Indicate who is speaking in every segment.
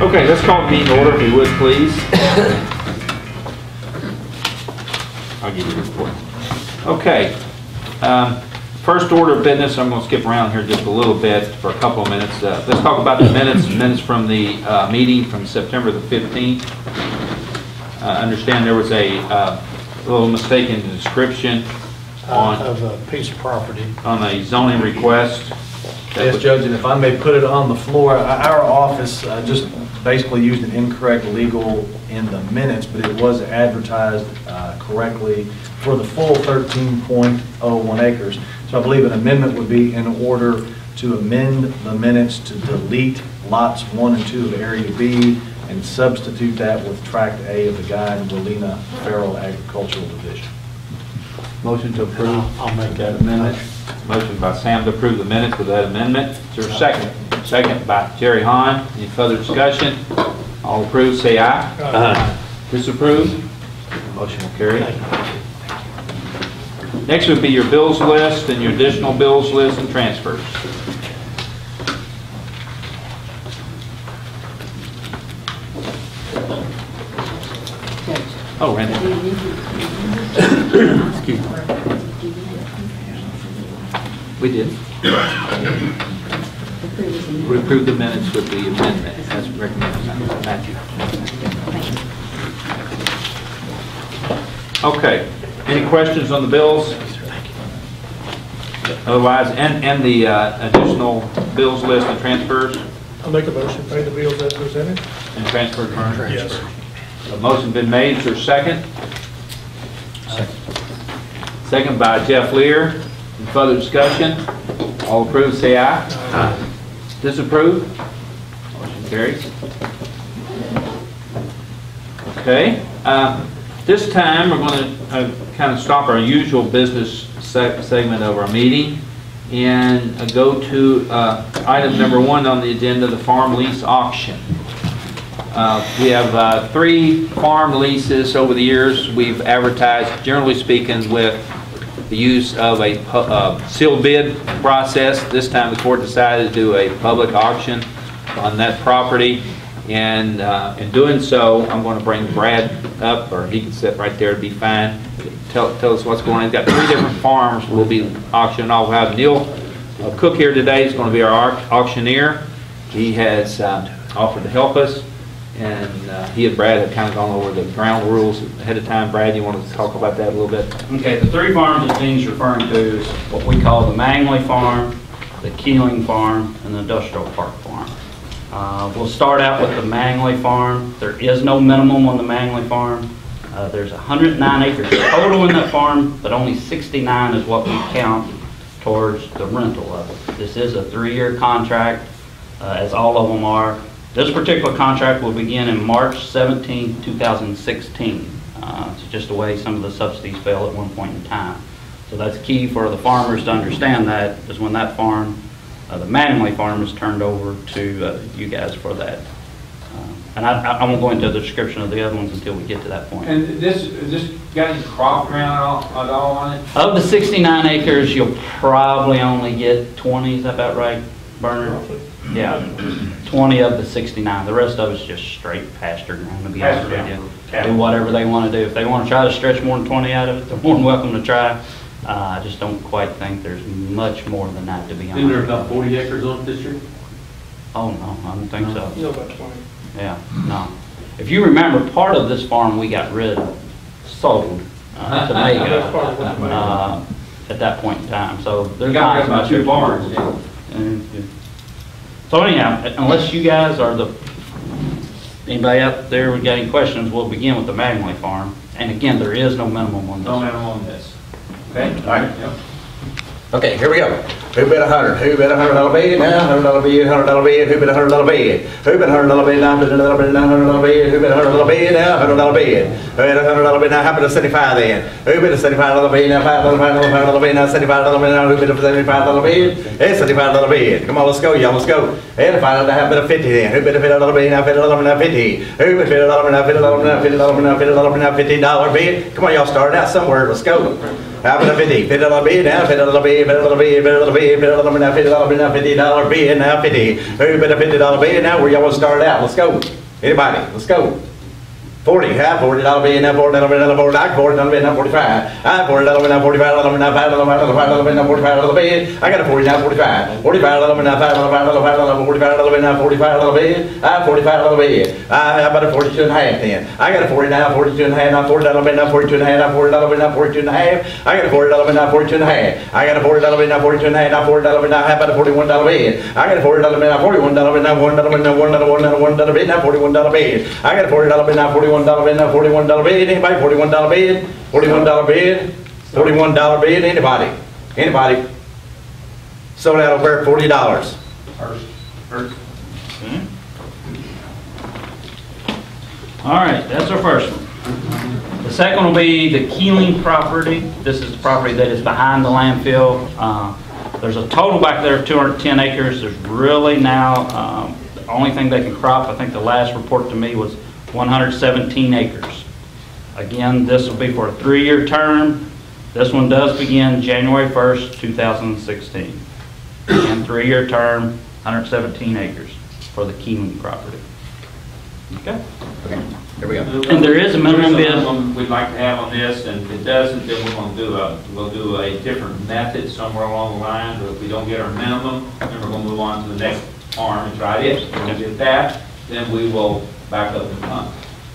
Speaker 1: Okay, let's call the meeting to order, if you would, please. I'll give you the report. Okay. First order of business, I'm going to skip around here just a little bit for a couple of minutes. Let's talk about the minutes from the meeting from September the 15th. I understand there was a little mistake in the description
Speaker 2: of a piece of property.
Speaker 1: On a zoning request.
Speaker 3: Yes, Judge, and if I may put it on the floor, our office just basically used an incorrect legal in the minutes, but it was advertised correctly for the full 13.01 acres. So I believe an amendment would be in order to amend the minutes to delete lots 1 and 2 of Area B and substitute that with Tract A of the Guy and Willena Farrell Agricultural Division.
Speaker 1: Motion to approve.
Speaker 2: I'll make that amendment.
Speaker 1: Motion by Sam to approve the minutes with that amendment. Is there a second? Second by Jerry Hahn. Any further discussion? All approved, say aye.
Speaker 2: Aye.
Speaker 1: Disapprove? Motion will carry. Next would be your bills list and your additional bills list and transfers. Oh, Randy. Excuse me. We did. We approved the minutes with the amendment as recommended by Matthew. Okay. Any questions on the bills? Otherwise, and the additional bills list and transfers?
Speaker 4: I'll make a motion to pay the bills as presented.
Speaker 1: And transfers, Vern?
Speaker 4: Yes.
Speaker 1: A motion been made. Is there a second? Second by Jeff Lear. Any further discussion? All approved, say aye. Aye. Disapprove? Motion carries. Okay. This time we're going to kind of stop our usual business segment of our meeting and go to item number 1 on the agenda, the farm lease auction. We have 3 farm leases over the years. We've advertised, generally speaking, with the use of a sealed bid process. This time the court decided to do a public auction on that property, and in doing so, I'm going to bring Brad up, or he can sit right there, it'd be fine. Tell us what's going on. He's got 3 different farms we'll be auctioning off. We'll have Neil Cook here today. He's going to be our auctioneer. He has offered to help us, and he and Brad have kind of gone over the ground rules ahead of time. Brad, you want to talk about that a little bit?
Speaker 5: Okay, the 3 farms that Dean's referring to is what we call the Mangley Farm, the Keeling Farm, and the Industrial Park Farm. We'll start out with the Mangley Farm. There is no minimum on the Mangley Farm. There's 109 acres total in that farm, but only 69 is what we count towards the rental of it. This is a 3-year contract, as all of them are. This particular contract will begin in March 17, 2016. It's just the way some of the subsidies fell at one point in time. So that's key for the farmers to understand that, is when that farm, the Mangley Farm, is turned over to you guys for that. And I won't go into the description of the other ones until we get to that point.
Speaker 1: And this got any crop ground at all on it?
Speaker 5: Of the 69 acres, you'll probably only get 20, is that about right, Bernard? Yeah, 20 of the 69. The rest of it's just straight pasture ground, to be honest with you. Do whatever they want to do. If they want to try to stretch more than 20 out of it, they're more than welcome to try. I just don't quite think there's much more than that, to be honest.
Speaker 6: Isn't there about 40 acres on it this year?
Speaker 5: Oh, no, I don't think so.
Speaker 4: No, about 20.
Speaker 5: Yeah, no. If you remember, part of this farm we got sold to Mega at that point in time. So there's
Speaker 1: got about 2 barns. Yeah.
Speaker 5: So anyhow, unless you guys are anybody out there with got any questions, we'll begin with the Mangley Farm. And again, there is no minimum on this.
Speaker 1: No minimum on this. Okay.
Speaker 6: All right.
Speaker 1: Yep.
Speaker 6: Okay, here we go. Who bid 100? Who bid $100 bid? Now $100 bid, $100 bid. Who bid $100 bid? Who bid $100 bid? Now $100 bid, $100 bid. Who bid $100 bid? Now $100 bid. Who bid $100 bid? Now how about a 75 then? Who bid a $75 bid? Now $5 bid. Now $75 bid. Now who bid a $75 bid? It's $75 bid. Come on, let's go, y'all. Let's go. And $5 how about a 50 then? Who bid a $50 bid? Now $50 now 50. Who bid $50 now $50 now $50 now $50 now $50 bid? Come on, y'all. Start out somewhere. Let's go. How about a $50 bid now? $50 bid, $50 bid, $50 bid, $50 now, $50 bid now, $50 bid now, 50. Who bet a $50 bid now? Where y'all want to start out? Let's go. Anybody? Let's go. 40, $40 bid now, $40 bid now, $40 bid now, 45. $40 bid now, $45 bid now, $5 bid now, $45 bid. I got a 40 now, 45. $45 bid now, $5 bid now, $45 bid. $45 bid. How about a 42 and a half then? I got a 40 now, 42 and a half, now $40 bid now, 42 and a half, now $40 bid now, 42 and a half. I got a $40 bid now, 42 and a half. I got a $40 bid now, 42 and a half, now $40 bid now. How about a $41 bid? I got a $40 bid now, $41 bid now, $1 bid now, $1 bid now, $41 bid. I got a $40 bid now, $41 bid now, $41 bid. Anybody? $41 bid? $41 bid? $41 bid? Anybody? Anybody? Sold out over $40.
Speaker 5: Okay. All right, that's our first one. The second will be the Keeling property. This is the property that is behind the landfill. There's a total back there of 210 acres. There's really now, the only thing they can crop, I think the last report to me was 117 acres. Again, this will be for a 3-year term. This one does begin January 1st, 2016. Again, 3-year term, 117 acres for the Keeling property. Okay?
Speaker 6: Okay, here we go.
Speaker 5: And there is a minimum bid.
Speaker 1: There's a minimum we'd like to have on this, and if it doesn't, then we'll do a different method somewhere along the line. But if we don't get our minimum, then we're gonna move on to the next farm and try it. If we get that, then we will back up the fund.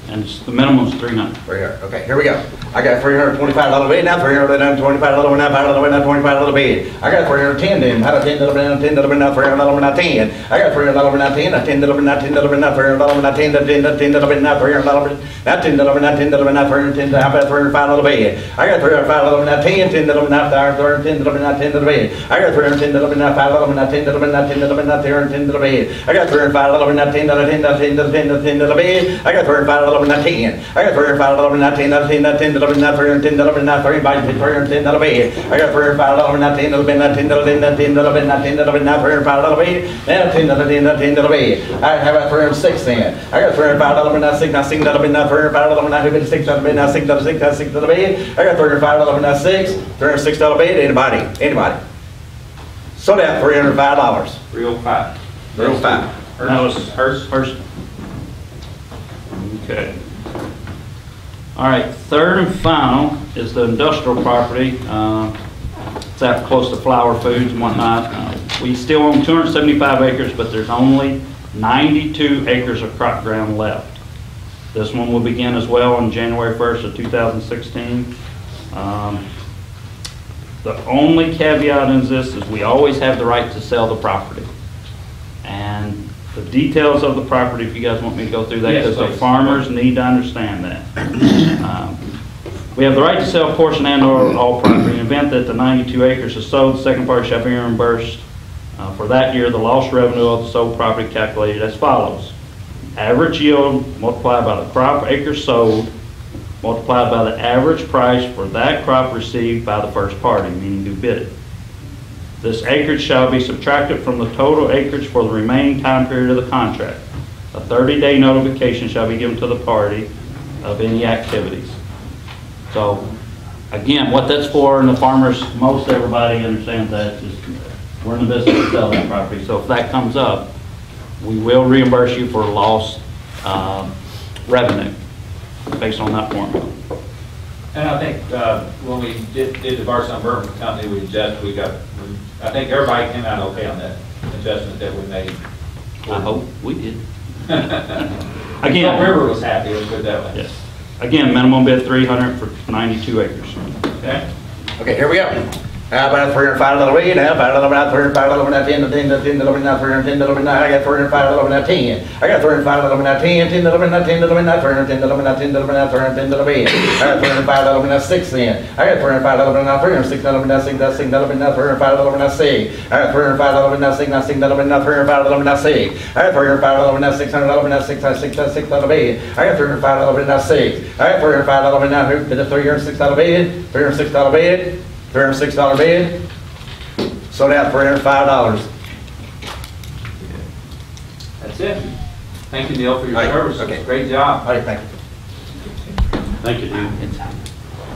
Speaker 5: And the minimum is 300.
Speaker 6: Right here. Okay, here we go. I got $325 bid now, $325 bid now, $5 bid now, $25 bid. I got $310 then. How about $10 bid now, $10 bid now, $300 bid now, 10. I got $300 bid now, 10, $10 bid now, $10 bid now, $300 bid now, 10, $10 bid now, $300 bid now, $10 bid now, $10 bid now, $310. How about $305 bid? I got $305 bid now, 10, $10 bid now, $310 bid now, $10 bid. I got $310 bid now, $5 bid now, $10 bid now, $10 bid now, $310 bid. I got $305 bid now, $10 bid. I got $305 bid now, 10. I got $305 now, 10 now, 10 now, 10 now, 10 now, 310 now, 3 by $310 bid. I got $305 now, 10 now, 10 now, 10 now, 10 now, 10 now, 10 now, 10 now, $305 bid. Now 10 now, 10 now, 10 now bid. I have about 306 then. I got $305 now, 6 now, 6 now bid now, $305 now, who bid 6 now bid now, 6 now, 6 now, 6 now bid. I got $305 now, 6, $306 bid. Anybody? Anybody? Sold out $305.
Speaker 1: 305.
Speaker 6: 305.
Speaker 5: That was first. Okay. All right, third and final is the industrial property. It's out close to Flower Foods and whatnot. We still own 275 acres, but there's only 92 acres of crop ground left. This one will begin as well on January 1st of 2016. The only caveat in this is we always have the right to sell the property. And the details of the property, if you guys want me to go through that, because the farmers need to understand that. We have the right to sell a portion and/or all property. In the event that the 92 acres is sold, the second party shall be reimbursed for that year the lost revenue of the sold property calculated as follows: average yield multiplied by the crop acres sold multiplied by the average price for that crop received by the first party, meaning who bid it. This acreage shall be subtracted from the total acreage for the remaining time period of the contract. A 30-day notification shall be given to the party of any activities. So, again, what that's for, and the farmers, most everybody understands that, is we're in the business of selling that property. So if that comes up, we will reimburse you for lost revenue based on that formula.
Speaker 1: And I think when we did the Barson Bourbon Company, I think everybody came out okay on that adjustment that we made.
Speaker 5: I hope we did.
Speaker 1: Again, River was happy, let's put it that way.
Speaker 5: Yes. Again, minimum bid 300 for 92 acres.
Speaker 1: Okay?
Speaker 6: Okay, here we go. How about $305 bid now? $5 now, 10 now, 10 now, 10 now, 10 now, 310 now. I got $305 now, 10. I got $305 now, 10, 10 now, 10 now, 10 now, 310 now, 10 now, 310 bid. I got $305 now, 6 then. I got $305 now, 306 now, 6 now, 6 now, $305 now, 6. I got $305 now, 6 now, 6 now, $305 now, 6. I got $305 now, $600 now, 6 now, 6 now, 6 now bid. I got $305 now, 6. I got $305 now, who bid a $306 bid? $306 bid. $306 bid, sold out $305.
Speaker 1: That's it. Thank you, Neil, for your
Speaker 6: All right,
Speaker 1: service.
Speaker 6: okay.
Speaker 1: Great job.
Speaker 6: All right, thank you.
Speaker 5: Thank you, dude.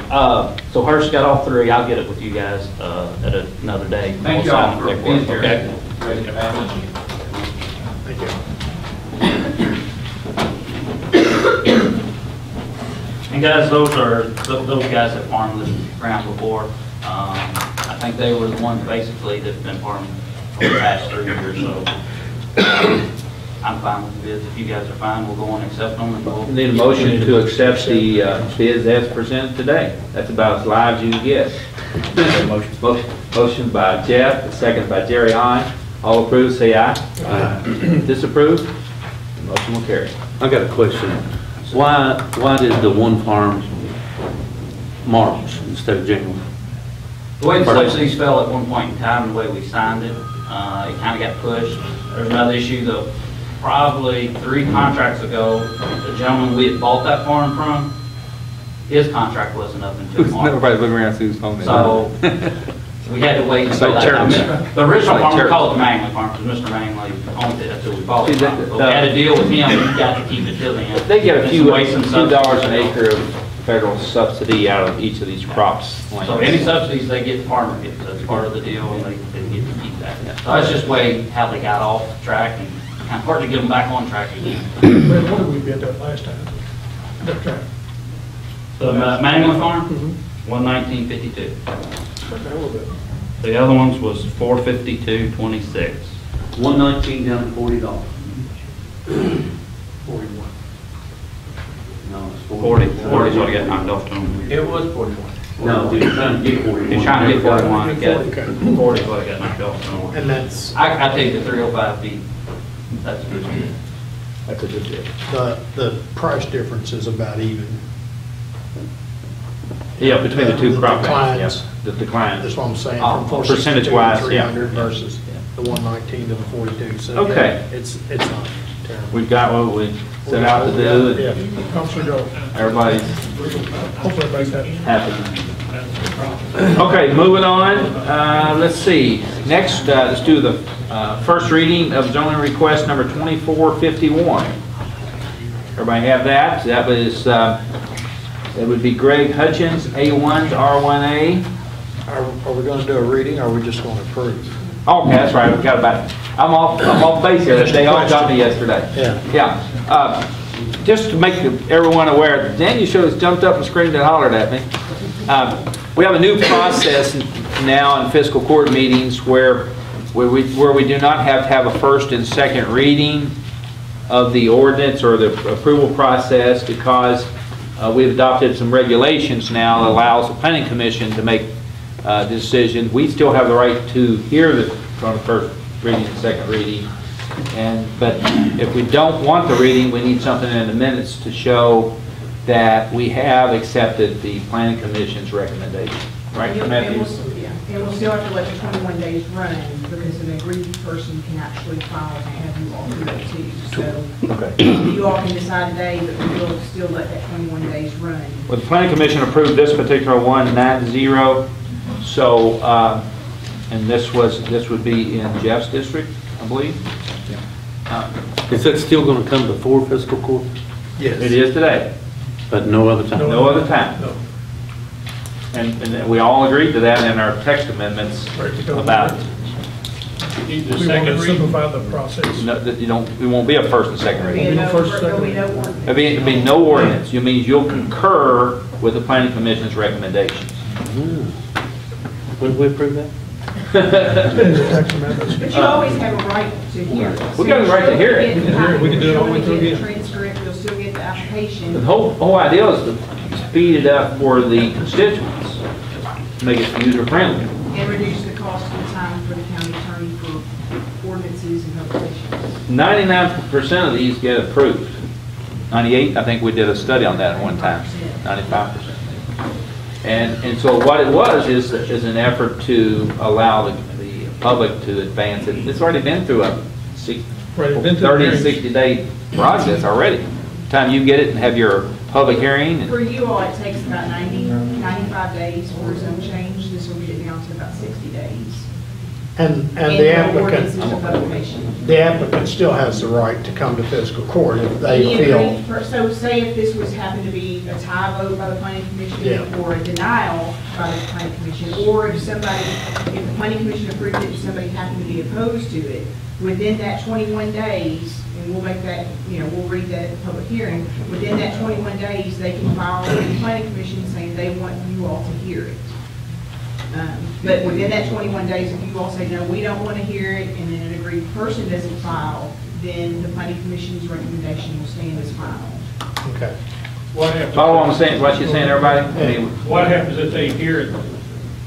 Speaker 5: So Hurst got all three. I'll get it with you guys at another day.
Speaker 1: Thank you
Speaker 5: We'll
Speaker 1: all
Speaker 5: sign
Speaker 1: for
Speaker 5: the
Speaker 1: being
Speaker 5: paperwork,
Speaker 1: here.
Speaker 5: okay?
Speaker 2: Thank you.
Speaker 5: And guys, those guys that farmed this ground before. I think they were the ones basically that've been farming for the past 3 years, so I'm fine with the bids. If you guys are fine, we'll go on and accept them and we'll.
Speaker 1: Need a motion to accept the bids as presented today. That's about as live as you can get. Motion by Jeff, second by Jerry Hine. All approved, say aye. Disapprove? Motion will carry.
Speaker 7: I got a question. Why did the one farm March instead of January?
Speaker 5: The way the subsidies fell at one point in time, the way we signed it, it kind of got pushed. There's another issue though. Probably 3 contracts ago, the gentleman we had bought that farm from, his contract wasn't up until March.
Speaker 1: Everybody's looking around Sue's phone.
Speaker 5: So we had to wait until
Speaker 1: like
Speaker 5: that time.
Speaker 1: church.
Speaker 5: The original
Speaker 1: Like
Speaker 5: farm, we
Speaker 1: church.
Speaker 5: called it the Mangley farm because Mr. Mangley owned it until we bought it.
Speaker 1: See,
Speaker 5: But we had a deal with him, we got to keep it till the end.
Speaker 1: They get a few
Speaker 5: Waste and
Speaker 1: $2 an
Speaker 5: subsidies.
Speaker 1: acre of federal subsidy out of each of these crops.
Speaker 5: So any subsidies they get, the farmer gets, that's part of the deal, and they get to keep that. So that's just way how they got off track, and kind of hard to get them back on track again.
Speaker 4: Brad, what did we bid that last time? That track?
Speaker 5: The Mangley farm,
Speaker 4: Mhm.
Speaker 5: 119.52.
Speaker 4: Okay, a little bit.
Speaker 5: The other ones was 452.26.
Speaker 7: 119 down to $40.
Speaker 4: 41.
Speaker 7: No, it's
Speaker 5: 40 is what I got knocked off to him.
Speaker 3: It was 41.
Speaker 7: No, he was trying to get 41.
Speaker 5: He's trying to get 41, he got
Speaker 4: Okay.
Speaker 5: 40 is what I got knocked off to him.
Speaker 2: And that's,
Speaker 5: I take the 305 feet. That's a good deal.
Speaker 1: That's a good deal.
Speaker 2: the price difference is about even.
Speaker 1: Yeah, between the two
Speaker 2: The
Speaker 1: crop
Speaker 2: declines.
Speaker 1: bands, yeah, the decline.
Speaker 2: That's what I'm saying,
Speaker 1: Oh,
Speaker 2: from 462
Speaker 1: percentage-wise,
Speaker 2: to
Speaker 1: yeah.
Speaker 2: 300 versus the 119 to the 42. So
Speaker 1: Okay.
Speaker 2: yeah, it's not terrible.
Speaker 1: We've got what we set out to do,
Speaker 2: Yeah.
Speaker 1: and
Speaker 4: Officer Joe,
Speaker 1: everybody's
Speaker 4: hopefully everybody's happy.
Speaker 1: happy. Okay, moving on, let's see. Next, let's do the first reading of zoning request number 2451. Everybody have that? That was, it would be Greg Hutchins, A1 to R1A.
Speaker 2: Are we going to do a reading, or are we just going to approve?
Speaker 1: Okay, that's right, I forgot about it. I'm off base here, they all got me yesterday.
Speaker 2: Yeah.
Speaker 1: Yeah, just to make everyone aware, Daniel should have jumped up and screamed and hollered at me. We have a new process now in fiscal court meetings where we do not have to have a first and second reading of the ordinance or the approval process, because we've adopted some regulations now that allows the planning commission to make decisions. We still have the right to hear on the first reading and second reading, but if we don't want the reading, we need something in the minutes to show that we have accepted the planning commission's recommendation. Right, Matthew?
Speaker 8: And we'll still have to let the 21 days run, because an aggrieved person can actually file and have you all do it too. So
Speaker 1: Okay.
Speaker 8: you all can decide today, but we will still let that 21 days run.
Speaker 1: Well, the planning commission approved this particular one 9-0, so, and this would be in Jeff's district, I believe.
Speaker 7: Is that still going to come before fiscal court?
Speaker 2: Yes.
Speaker 1: It is today,
Speaker 7: But no other time?
Speaker 1: no other time.
Speaker 4: No.
Speaker 1: And we all agreed to that in our text amendments about it.
Speaker 4: We want to simplify the process.
Speaker 1: No, that you don't, it won't be a first and second
Speaker 8: There'll be
Speaker 1: reading.
Speaker 8: no
Speaker 4: first,
Speaker 8: there'll be
Speaker 4: second.
Speaker 8: no ordinance.
Speaker 1: It'll be no ordinance. You means you'll concur with the planning commission's recommendations.
Speaker 7: When did we approve that?
Speaker 4: Tax amendments.
Speaker 8: But you always have a right to hear it.
Speaker 1: We got a right to hear it.
Speaker 4: We can do it all the way through
Speaker 8: You'll
Speaker 4: again.
Speaker 8: still get the transcript, you'll still get the application.
Speaker 1: The whole idea is to speed it up for the constituents, make it user-friendly.
Speaker 8: And reduce the cost and time for the county attorney for ordinances and publications.
Speaker 1: 99% of these get approved. 98, I think we did a study on that at one time, 95%. And so what it was is an effort to allow the public to advance it. It's already been through a
Speaker 4: Right, it's been through
Speaker 1: 30 to
Speaker 4: hearings.
Speaker 1: 60-day process already. Time you get it and have your public hearing.
Speaker 8: For you all, it takes about 95 days for a zone change. This will get it down to about 60 days.
Speaker 2: And
Speaker 8: And
Speaker 2: the
Speaker 8: ordinances of
Speaker 2: applicant,
Speaker 8: publication.
Speaker 2: the applicant still has the right to come to fiscal court if they
Speaker 8: Any
Speaker 2: feel.
Speaker 8: agreed per- So say if this was happened to be a tie vote by the planning commission
Speaker 2: Yeah.
Speaker 8: or a denial by the planning commission, or if somebody, if the planning commission approved it and somebody happened to be opposed to it, within that 21 days, and we'll make that, we'll read that at the public hearing, within that 21 days, they can file with the planning commission saying they want you all to hear it. But within that 21 days, if you all say, no, we don't want to hear it, and then an agreed person doesn't file, then the planning commission's recommendation will stand as final.
Speaker 2: Okay.
Speaker 4: What happens?
Speaker 1: Follow what I'm saying, what you're saying, everybody? I mean,
Speaker 4: What happens if they hear it,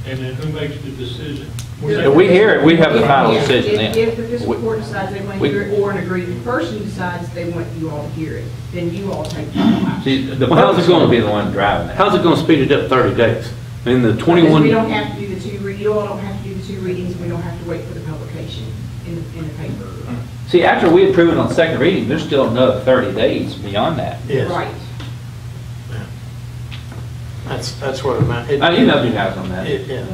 Speaker 4: and then who makes the decision?
Speaker 1: if we hear it, we have the final decision then.
Speaker 8: If the fiscal court decides they want to
Speaker 1: we-
Speaker 8: hear it, or an agreed person decides they want you all to hear it, then you all take the final action.
Speaker 1: See, the public's going to be the one driving that.
Speaker 7: How's it gonna speed it up 30 days? In the
Speaker 8: Because
Speaker 7: 21,
Speaker 8: we don't have to do the you all don't have to do the 2 readings, and we don't have to wait for the publication in the paper.
Speaker 1: See, after we approve it on second reading, there's still another 30 days beyond that.
Speaker 2: Yes.
Speaker 8: Right.
Speaker 2: That's what it meant.
Speaker 1: You know you guys on that.
Speaker 2: Yeah.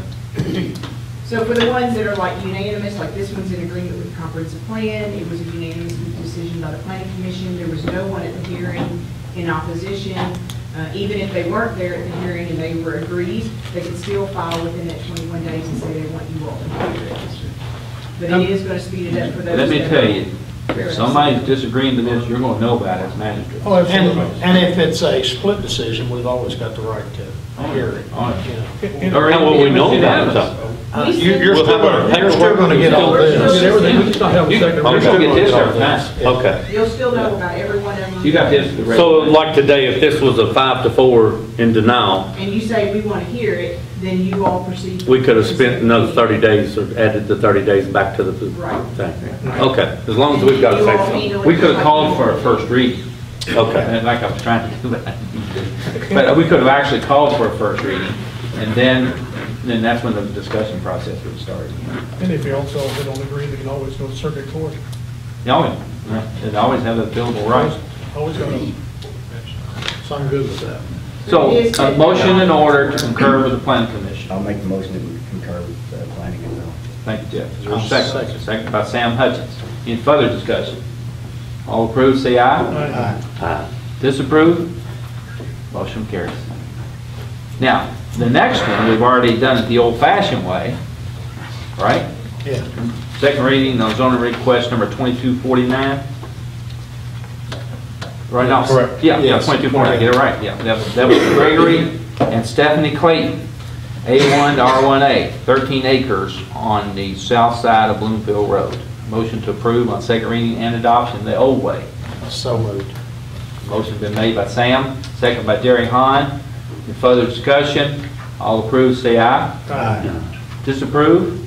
Speaker 8: So for the ones that are like unanimous, like this one's in agreement with the comprehensive plan, it was a unanimous decision by the planning commission, there was no one at the hearing in opposition. Even if they weren't there at the hearing and they were agreed, they could still file within that 21 days and say they want you all to hear it. But it is going to speed it up for those.
Speaker 1: Let me
Speaker 8: that
Speaker 1: tell
Speaker 8: are-
Speaker 1: you, if somebody's disagreeing to this, you're going to know about it as magistrate.
Speaker 4: Oh, absolutely.
Speaker 2: And if it's a split decision, we've always got the right to hear it. you know.
Speaker 1: Or
Speaker 7: how will we know about it?
Speaker 1: unanimous.
Speaker 7: though?
Speaker 2: You're
Speaker 7: We'll
Speaker 2: still
Speaker 7: have our
Speaker 2: gonna get all
Speaker 4: Get
Speaker 2: this.
Speaker 4: everything, we just don't have a second
Speaker 1: You're
Speaker 4: reading.
Speaker 1: going to get this every time.
Speaker 7: Okay.
Speaker 8: You'll still know about every one of them.
Speaker 1: You got this. the rest.
Speaker 7: So like today, if this was a 5-4 in denial,
Speaker 8: And you say we want to hear it, then you all proceed.
Speaker 7: we could have spent another 30 days or added the 30 days back to the
Speaker 8: Right.
Speaker 7: thing. Okay, as long as we've got to
Speaker 8: You
Speaker 7: say
Speaker 8: all
Speaker 7: something.
Speaker 8: handle it
Speaker 1: We could have
Speaker 8: like
Speaker 1: called
Speaker 8: you
Speaker 1: for a
Speaker 8: want.
Speaker 1: first reading.
Speaker 7: Okay.
Speaker 1: And like I was trying to do that. But we could have actually called for a first reading, and then that's when the discussion process would start.
Speaker 4: And if you also don't agree, they can always go to circuit court.
Speaker 1: They always have the billable rights.
Speaker 4: Always got to.
Speaker 2: So I'm good with that.
Speaker 1: So, a motion in order to concur with the planning commission.
Speaker 6: I'll make the motion that we concur with planning and zoning.
Speaker 1: Thank you, Jeff. Is there a
Speaker 2: I'll
Speaker 1: second?
Speaker 2: second.
Speaker 1: Second by Sam Hutchins. Any further discussion? All approved, say aye.
Speaker 2: Aye.
Speaker 7: Aye.
Speaker 1: Disapprove? Motion carries. Now, the next one, we've already done it the old-fashioned way, right?
Speaker 2: Yeah.
Speaker 1: Second reading on zoning request number 2249. Right now?
Speaker 2: Correct.
Speaker 1: Yeah,
Speaker 2: Yes.
Speaker 1: 2249, get it right, yeah. That was Gregory and Stephanie Clayton, A1 to R1A, 13 acres on the south side of Bloomfield Road. Motion to approve on second reading and adoption the old way.
Speaker 2: So moved.
Speaker 1: Motion been made by Sam, second by Jerry Hahn. Any further discussion? All approved, say aye.
Speaker 2: Aye.
Speaker 1: Disapprove?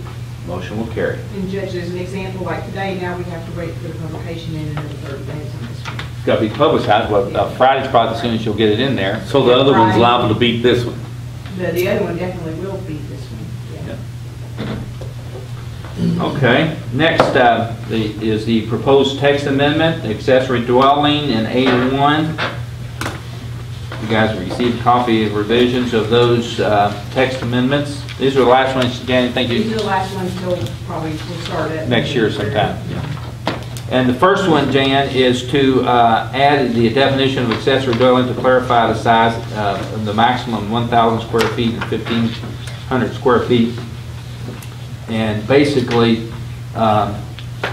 Speaker 1: Motion will carry.
Speaker 8: And Judge, as an example, like today, now we have to wait for the publication in another 30 days on this one.
Speaker 1: It's got to be publicized, well, Friday's probably as soon as you'll get it in there.
Speaker 7: So the other one's liable to beat this one.
Speaker 8: The other one definitely will beat this one, yeah.
Speaker 1: Okay, next is the proposed text amendment, accessory dwelling in A1. You guys received a copy of revisions of those text amendments. These are the last ones, Janet, thank
Speaker 8: These
Speaker 1: you,
Speaker 8: are the last ones till probably we'll start at.
Speaker 1: next year sometime. And the first one, Jan, is to add the definition of accessory dwelling to clarify the size of the maximum 1,000 square feet and 1,500 square feet. And basically,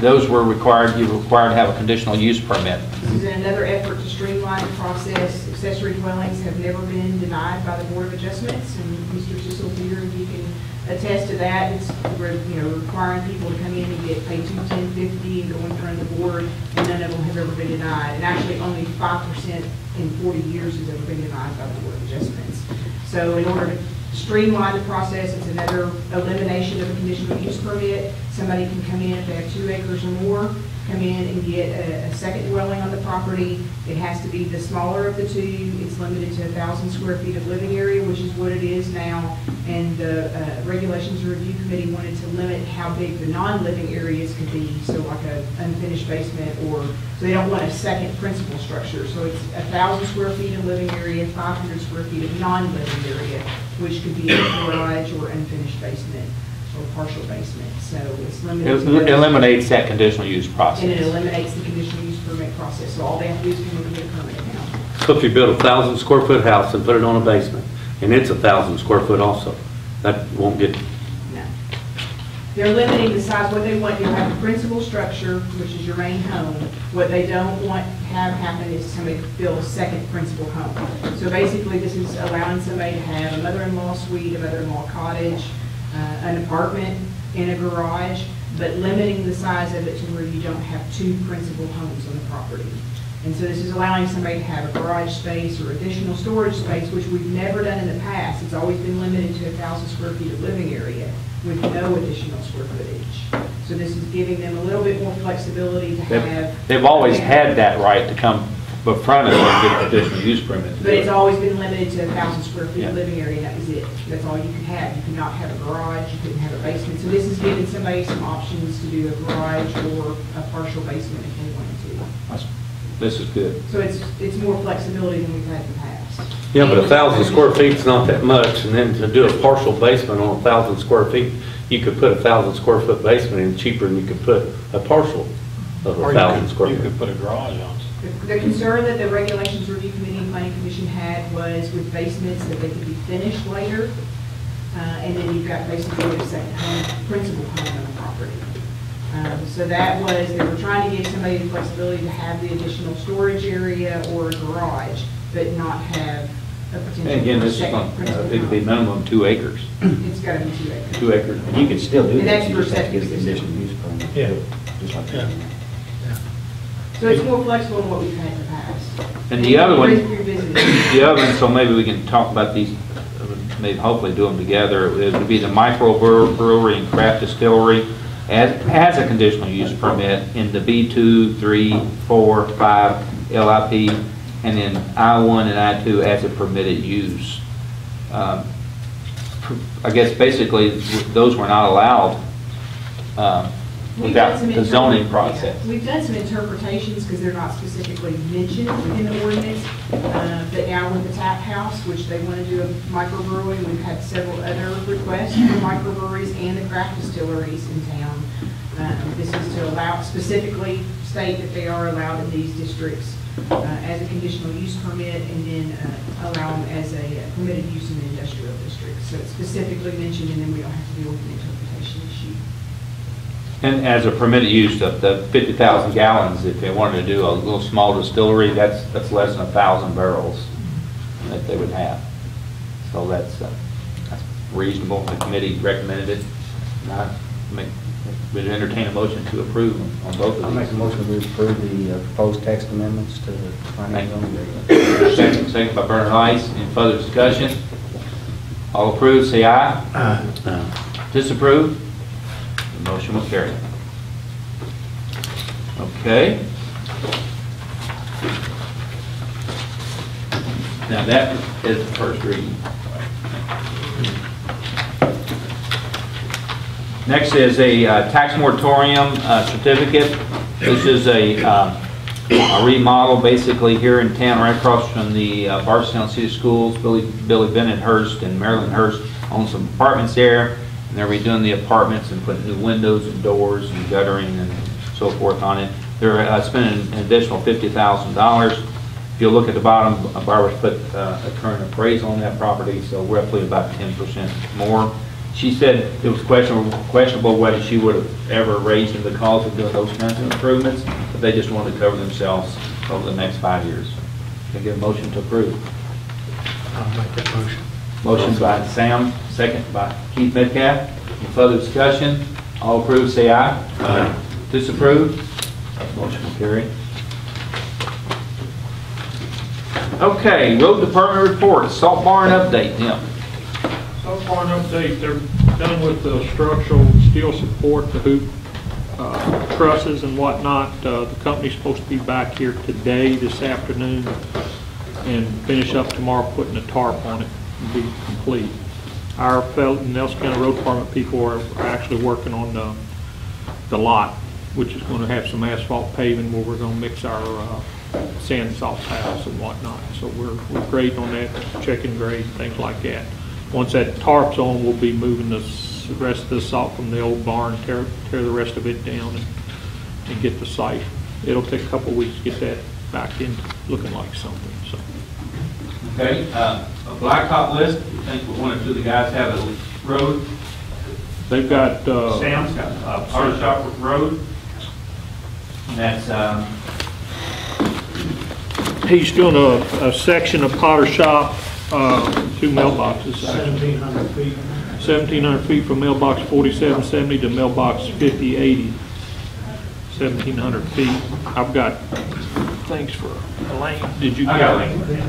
Speaker 1: those were required, you were required to have a conditional use permit.
Speaker 8: This is another effort to streamline the process. Accessory dwellings have never been denied by the Board of Adjustments, and Mr. Sissel's here, and you can attest to that. It's, requiring people to come in and get paid $210.50 and go in front of the board, and none of them have ever been denied. And actually, only 5% in 40 years has ever been denied by the Board of Adjustments. So in order to streamline the process, it's another elimination of a conditional use permit. Somebody can come in if they have 2 acres or more, come in and get a second dwelling on the property. It has to be the smaller of the two. It's limited to 1,000 square feet of living area, which is what it is now. And the Regulations Review Committee wanted to limit how big the non-living areas could be, so like an unfinished basement, or, so they don't want a second principal structure. So it's 1,000 square feet of living area, 500 square feet of non-living area, which could be a garage or unfinished basement. or partial basement. So it's limited
Speaker 1: It
Speaker 8: to
Speaker 1: eliminates that conditional use
Speaker 8: and it
Speaker 1: process.
Speaker 8: eliminates the conditional use permit process. So all they have to do is come in and get a permit now.
Speaker 7: So if you build a 1,000 square foot house and put it on a basement, and it's 1,000 square foot also, that won't get,
Speaker 8: No. They're limiting the size. What they want, you'll have a principal structure, which is your main home. What they don't want to have happen is somebody build a second principal home. So basically, this is allowing somebody to have a mother-in-law suite, a mother-in-law cottage, an apartment, and a garage, but limiting the size of it to where you don't have two principal homes on the property. And so this is allowing somebody to have a garage space or additional storage space, which we've never done in the past. It's always been limited to 1,000 square feet of living area with no additional square footage. So this is giving them a little bit more flexibility to have.
Speaker 1: They've always had that right to come before us and get conditional use permit.
Speaker 8: But it's always been limited to 1,000 square feet
Speaker 1: Yeah.
Speaker 8: of living area, and that was it. That's all you could have. You could not have a garage, you couldn't have a basement. So this is giving somebody some options to do a garage or a partial basement if they wanted to.
Speaker 1: This is good.
Speaker 8: So it's more flexibility than we've had in the past.
Speaker 7: yeah, but 1,000 square feet's not that much, and then to do a partial basement on 1,000 square feet, you could put a 1,000 square foot basement in cheaper than you could put a partial of
Speaker 2: Or
Speaker 7: 1,000 square
Speaker 2: you
Speaker 7: foot.
Speaker 2: could put a garage on.
Speaker 8: The concern that the Regulations Review Committee and Planning Commission had was with basements that they could be finished later, and then you've got basically a second home, principal home on the property. So that was, they were trying to give somebody the flexibility to have the additional storage area or a garage, but not have a potential
Speaker 1: And again,
Speaker 8: for a
Speaker 1: this is
Speaker 8: second
Speaker 1: going,
Speaker 8: principal
Speaker 1: it could be
Speaker 8: home.
Speaker 1: minimum 2 acres.
Speaker 8: It's got to be 2 acres.
Speaker 1: 2 acres.
Speaker 6: And you can still do
Speaker 8: And
Speaker 6: that,
Speaker 8: that's
Speaker 6: you
Speaker 8: for
Speaker 6: just have to get a
Speaker 8: septic
Speaker 6: conditional
Speaker 8: system.
Speaker 6: use permit.
Speaker 2: Yeah.
Speaker 6: Just like
Speaker 2: Yeah.
Speaker 6: that.
Speaker 8: So it's more flexible than what we've had in the past.
Speaker 1: And the other one,
Speaker 8: Revisited.
Speaker 1: the other one, so maybe we can talk about these, maybe hopefully do them together. It would be the microbrewery and craft distillery has a conditional use permit in the B2, 3, 4, 5 LIP, and then I1 and I2 as a permitted use. I guess basically those were not allowed
Speaker 8: We've done
Speaker 1: without
Speaker 8: some
Speaker 1: the zoning
Speaker 8: interpret-
Speaker 1: process.
Speaker 8: yeah. We've done some interpretations because they're not specifically mentioned in the ordinance. But now with the tap house, which they want to do a microbrewery, we've had several other requests for microbreweries and the craft distilleries in town. This is to allow, specifically state that they are allowed in these districts as a conditional use permit, and then allow them as a permitted use in the industrial district. So it's specifically mentioned, and then we don't have to deal with an interpretation issue.
Speaker 1: And as a permitted use, the 50,000 gallons, if they wanted to do a little small distillery, that's less than 1,000 barrels that they would have. So that's reasonable. The committee recommended it. We'd entertain a motion to approve on both
Speaker 6: I'll
Speaker 1: of
Speaker 6: make a
Speaker 1: these.
Speaker 6: motion to approve the proposed text amendments to the planning and zoning regulations.
Speaker 1: Second by Bernard Ice. Any further discussion? All approved, say aye. Disapprove? The motion will carry. Okay. Now that is the first reading. Next is a tax moratorium certificate. This is a remodel basically here in town, right across from the Bardstown City Schools. Billy Bennett Hurst and Marilyn Hurst own some apartments there, and they're redoing the apartments and putting new windows and doors and guttering and so forth on it. They're spending an additional $50,000. If you look at the bottom, Barbara's put a current appraisal on that property, so roughly about 10% more. She said it was questionable whether she would have ever raised the cost of doing those kinds of improvements, but they just wanted to cover themselves over the next 5 years. Can I get a motion to approve?
Speaker 2: I'll make that motion.
Speaker 1: Motion by Sam, second by Keith Metcalf. Any further discussion? All approved, say aye. Aye. Disapprove? Motion will carry. Okay, road department report, salt barn update, Tim.
Speaker 4: So far, an update, they're done with the structural steel support, the hoop trusses and whatnot. The company's supposed to be back here today, this afternoon, and finish up tomorrow, putting a tarp on it and be complete. Our Nelson County Road Department people are actually working on the lot, which is going to have some asphalt paving where we're going to mix our sand salt house and whatnot. So we're grading on that, checking grade, things like that. Once that tarp's on, we'll be moving the the rest of the salt from the old barn, tear the rest of it down and get the site. It'll take a couple of weeks to get that back in looking like something, so.
Speaker 1: Okay, a blacktop list, I think one or two of the guys have a road.
Speaker 4: They've got,
Speaker 1: Sam's got Auto Shop Road. And that's,
Speaker 4: he's doing a section of Potter Shop, 2 mailboxes, actually.
Speaker 2: 1,700 feet.
Speaker 4: 1,700 feet from mailbox 4770 to mailbox 5080. 1,700 feet. I've got things for Elaine. Did you
Speaker 1: I
Speaker 4: get
Speaker 1: got
Speaker 4: it?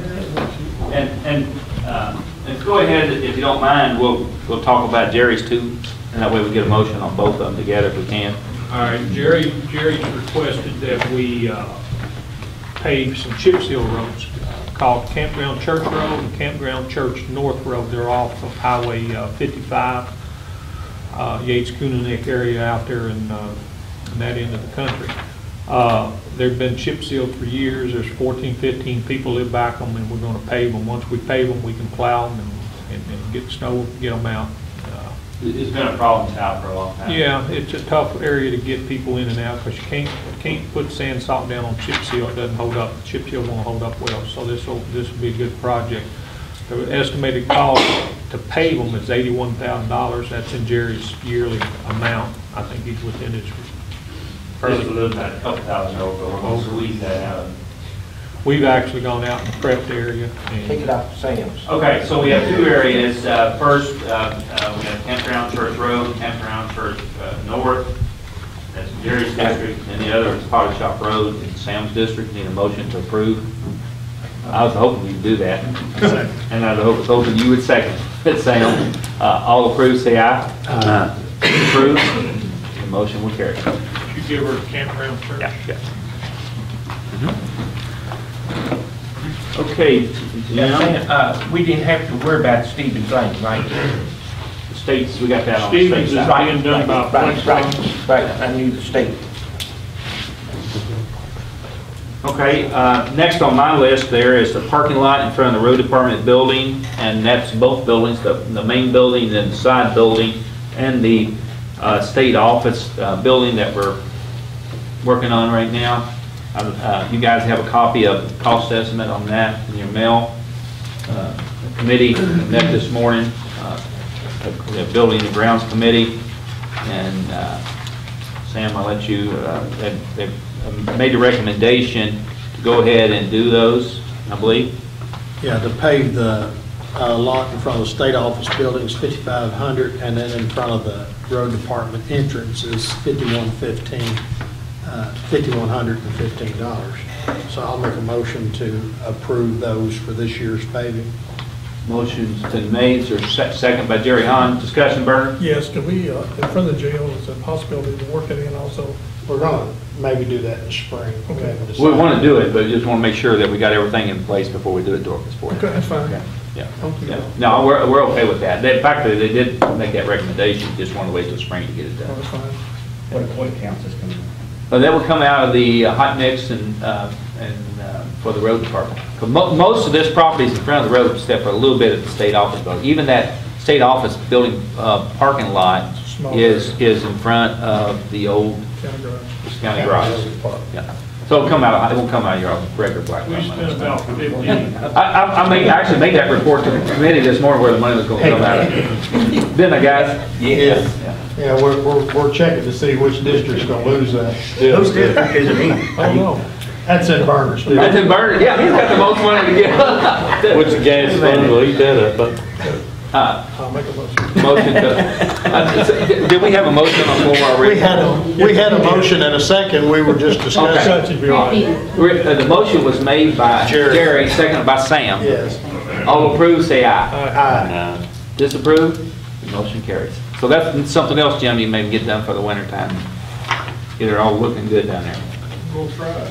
Speaker 1: and go ahead, if you don't mind, we'll talk about Jerry's too, and that way we get a motion on both of them together if we can.
Speaker 4: All right, Jerry's requested that we pave some chip seal roads called Campground Church Road and Campground Church North Road. They're off of Highway 55, Yates-Coonanick area out there in that end of the country. They've been chip sealed for years. There's 14, 15 people live back them, and we're going to pave them. Once we pave them, we can plow them and get snow, get them out.
Speaker 1: It's been a problem out for a long time.
Speaker 4: Yeah, it's a tough area to get people in and out because you can't put sand salt down on chip seal. It doesn't hold up. Chip seal won't hold up well. So this will be a good project. The estimated cost to pave them is $81,000. That's in Jerry's yearly amount. I think he's within his.
Speaker 1: First, we looked at a couple thousand over, we're going to squeeze that out.
Speaker 4: We've actually gone out and prepped the area.
Speaker 6: Take it out to Sam's.
Speaker 1: Okay, so we have two areas. First, we have Campground Church Road, Campground Church North. That's Jerry's district, and the other is Potter Shop Road in Sam's district. Need a motion to approve. I was hoping we'd do that. And I was hoping you would second it, Sam. All approved, say aye. Approved. The motion will carry.
Speaker 4: You give her a Campground Church?
Speaker 1: Yeah. Okay,
Speaker 9: Yeah, we didn't have to worry about Stevens Lane, right?
Speaker 1: the states, we got that on the
Speaker 4: Stevens
Speaker 1: state
Speaker 4: is
Speaker 1: side.
Speaker 4: being done by
Speaker 9: Right,
Speaker 4: Flintstones.
Speaker 9: right, I knew the state.
Speaker 1: Okay, next on my list there is the parking lot in front of the road department building, and that's both buildings, the main building and the side building, and the state office building that we're working on right now. You guys have a copy of the cost estimate on that in your mail. The committee met this morning, the Building and Grounds Committee, and Sam, I'll let you, they've made a recommendation to go ahead and do those, I believe.
Speaker 2: Yeah, to pave the lot in front of the state office building is $5,500, and then in front of the road department entrance is $5,115. So I'll make a motion to approve those for this year's paving.
Speaker 1: Motion's been made, or second by Jerry Hahn. Discussion, Bernard?
Speaker 10: Yes, could we, in front of the jail, is a possibility to work it in also?
Speaker 2: We're gonna maybe do that in the spring.
Speaker 10: Okay.
Speaker 1: We want to do it, but just want to make sure that we got everything in place before we do it, Dorcas, for you.
Speaker 10: Okay, that's fine.
Speaker 1: Okay, yeah.
Speaker 10: Thank you.
Speaker 1: Yeah. No, we're okay with that. In fact, they did make that recommendation, just wanted to wait till spring to get it
Speaker 10: Oh,
Speaker 1: done.
Speaker 10: that's fine.
Speaker 9: What accounts is coming?
Speaker 1: That would come out of the hot mix and for the road department. 'Cause most of this property is in front of the road, except for a little bit of the state office building. Even that state office building parking lot
Speaker 10: Small
Speaker 1: is in front of the old
Speaker 10: County garage.
Speaker 1: county garage. Yeah. So it'll come out, it won't come out of your regular black
Speaker 4: We
Speaker 1: money.
Speaker 4: spent about 50.
Speaker 1: I actually made that report to the committee this morning where the money was going to come out of. Didn't I, guys?
Speaker 2: Yes. Yeah, we're checking to see which district's gonna lose that.
Speaker 9: Whose district is it in?
Speaker 10: Oh, no.
Speaker 2: That's in Berners.
Speaker 1: That's in Vernon, yeah, he's got the most money to get.
Speaker 7: Which the gas fund will eat that up, but
Speaker 10: I'll make a motion.
Speaker 1: Motion to, did we have a motion on the floor already?
Speaker 2: We had a motion and a second, we were just discussing.
Speaker 10: That should be all right.
Speaker 1: The motion was made by Jerry, seconded by Sam.
Speaker 2: Yes.
Speaker 1: All approved, say aye.
Speaker 2: Aye.
Speaker 1: Disapprove? The motion carries. So that's something else, Jim, you maybe get done for the winter time. Get it all looking good down there.
Speaker 10: We'll try.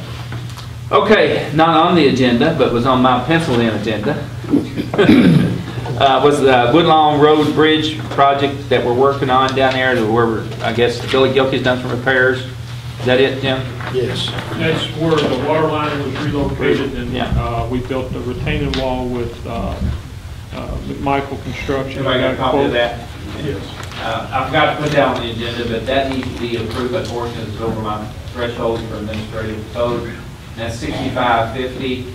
Speaker 1: Okay, not on the agenda, but was on my pencil-in agenda. Was the Woodlawn Road Bridge project that we're working on down there, where I guess Billy Gilkey's done some repairs. Is that it, Jim?
Speaker 2: Yes.
Speaker 4: That's where the water line was relocated, and
Speaker 1: Yeah.
Speaker 4: we built a retaining wall with McMichael Construction.
Speaker 11: Everybody got a copy of that?
Speaker 4: Yes.
Speaker 11: I forgot to put that on the agenda, but that needs to be approved by portion, it's over my threshold for administrative code. And that's 6550.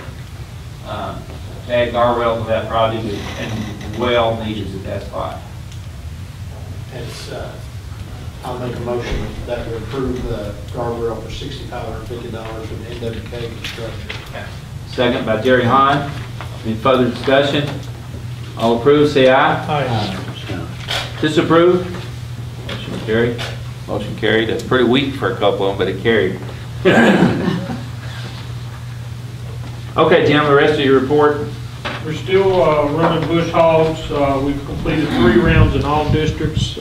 Speaker 11: Add guardrails to that project and well needed at that spot.
Speaker 2: It's, I'll make a motion that we approve the guardrail for $6,550 with NWK Construction.
Speaker 1: Second by Jerry Hahn. Any further discussion? All approved, say aye.
Speaker 10: Aye.
Speaker 1: Disapprove? Motion carried. Motion carried. It's pretty weak for a couple of them, but it carried. Okay, Jim, the rest of your report.
Speaker 4: We're still running bush hogs. We've completed 3 rounds in all districts.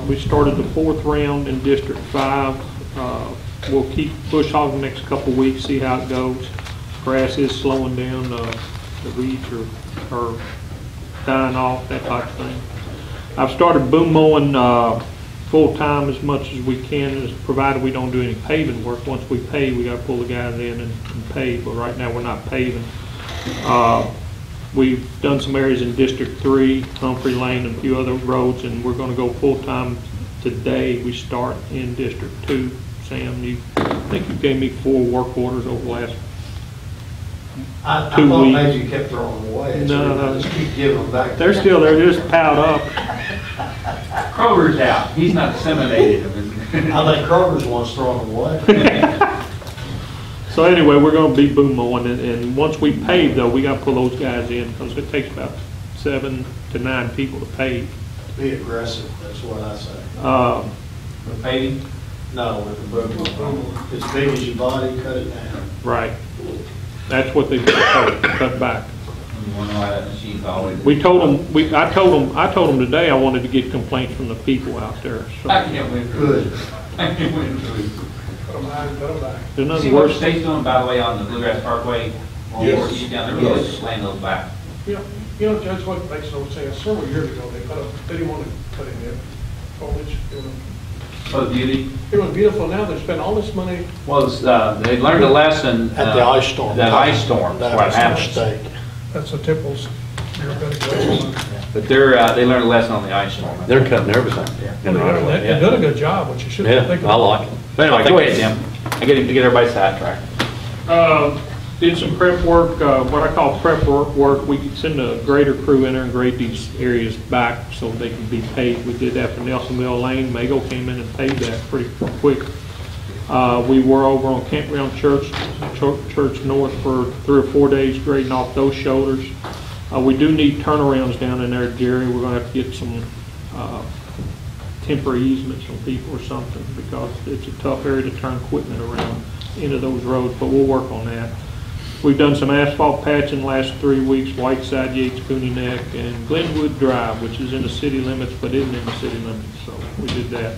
Speaker 4: We started the 4th round in District 5. We'll keep bush hogging the next couple of weeks, see how it goes. Grass is slowing down. The weeds are dying off, that type of thing. I've started boom mowing full-time as much as we can, provided we don't do any paving work. Once we pave, we got to pull the guys in and pave, but right now we're not paving. We've done some areas in District 3, Humphrey Lane, and a few other roads, and we're going to go full-time today. We start in District 2. Sam, I think you gave me 4 work orders over the last
Speaker 2: I
Speaker 4: 2
Speaker 2: thought
Speaker 4: weeks.
Speaker 2: maybe you kept throwing them away.
Speaker 4: No.
Speaker 2: I just keep giving them back.
Speaker 4: They're just piled up.
Speaker 11: Kroger's out, he's not disseminated.
Speaker 2: I think Kroger's the one's throwing them away.
Speaker 4: So anyway, we're going to be boom mowing, and once we pave, though, we got to pull those guys in, because it takes about 7 to 9 people to pave.
Speaker 2: Be aggressive, that's what I say.
Speaker 11: For paving?
Speaker 2: No, with the boom. As big as your body, cut it down.
Speaker 4: Right. That's what they cut back.
Speaker 11: You wonder why that machine's always.
Speaker 4: We told them, I told them today I wanted to get complaints from the people out there. So
Speaker 11: I can't win for
Speaker 2: Good.
Speaker 11: it. I can't win for it.
Speaker 4: there's
Speaker 11: See
Speaker 4: nothing
Speaker 11: what the
Speaker 4: worse.
Speaker 11: state's doing, by the way, on the Bluegrass Parkway?
Speaker 10: Yes.
Speaker 11: East down there, really just laying those back.
Speaker 10: You know, Judge, what makes no sense, several years ago, they didn't want to put it in foliage.
Speaker 11: For the beauty.
Speaker 10: It was beautiful, now they spend all this money.
Speaker 1: Well, they learned a lesson.
Speaker 2: At the ice storm.
Speaker 1: That ice storm,
Speaker 2: That
Speaker 1: what
Speaker 2: was a
Speaker 1: happens.
Speaker 2: mistake.
Speaker 10: That's the Tipples. You're a better place.
Speaker 1: But they learned a lesson on the ice storm.
Speaker 7: They're cutting everything.
Speaker 10: And they're doing a good job, which you should
Speaker 7: Yeah,
Speaker 10: think
Speaker 7: I like it.
Speaker 1: But anyway, go ahead, Jim. I get him to get everybody sidetracked.
Speaker 4: Did some prep work, what I call prep work. We could send a grader crew in there and grade these areas back so they can be paved. We did that for Nelsonville Lane. Mago came in and paved that pretty quick. We were over on Campground Church North for 3 or 4 days grading off those shoulders. We do need turnarounds down in there, Jerry. We're going to have to get some temporary easements from people or something, because it's a tough area to turn equipment around into those roads, but we'll work on that. We've done some asphalt patching the last 3 weeks, Whiteside, Yates, Cooney Neck, and Glenwood Drive, which is in the city limits, but isn't in the city limits, so we did that.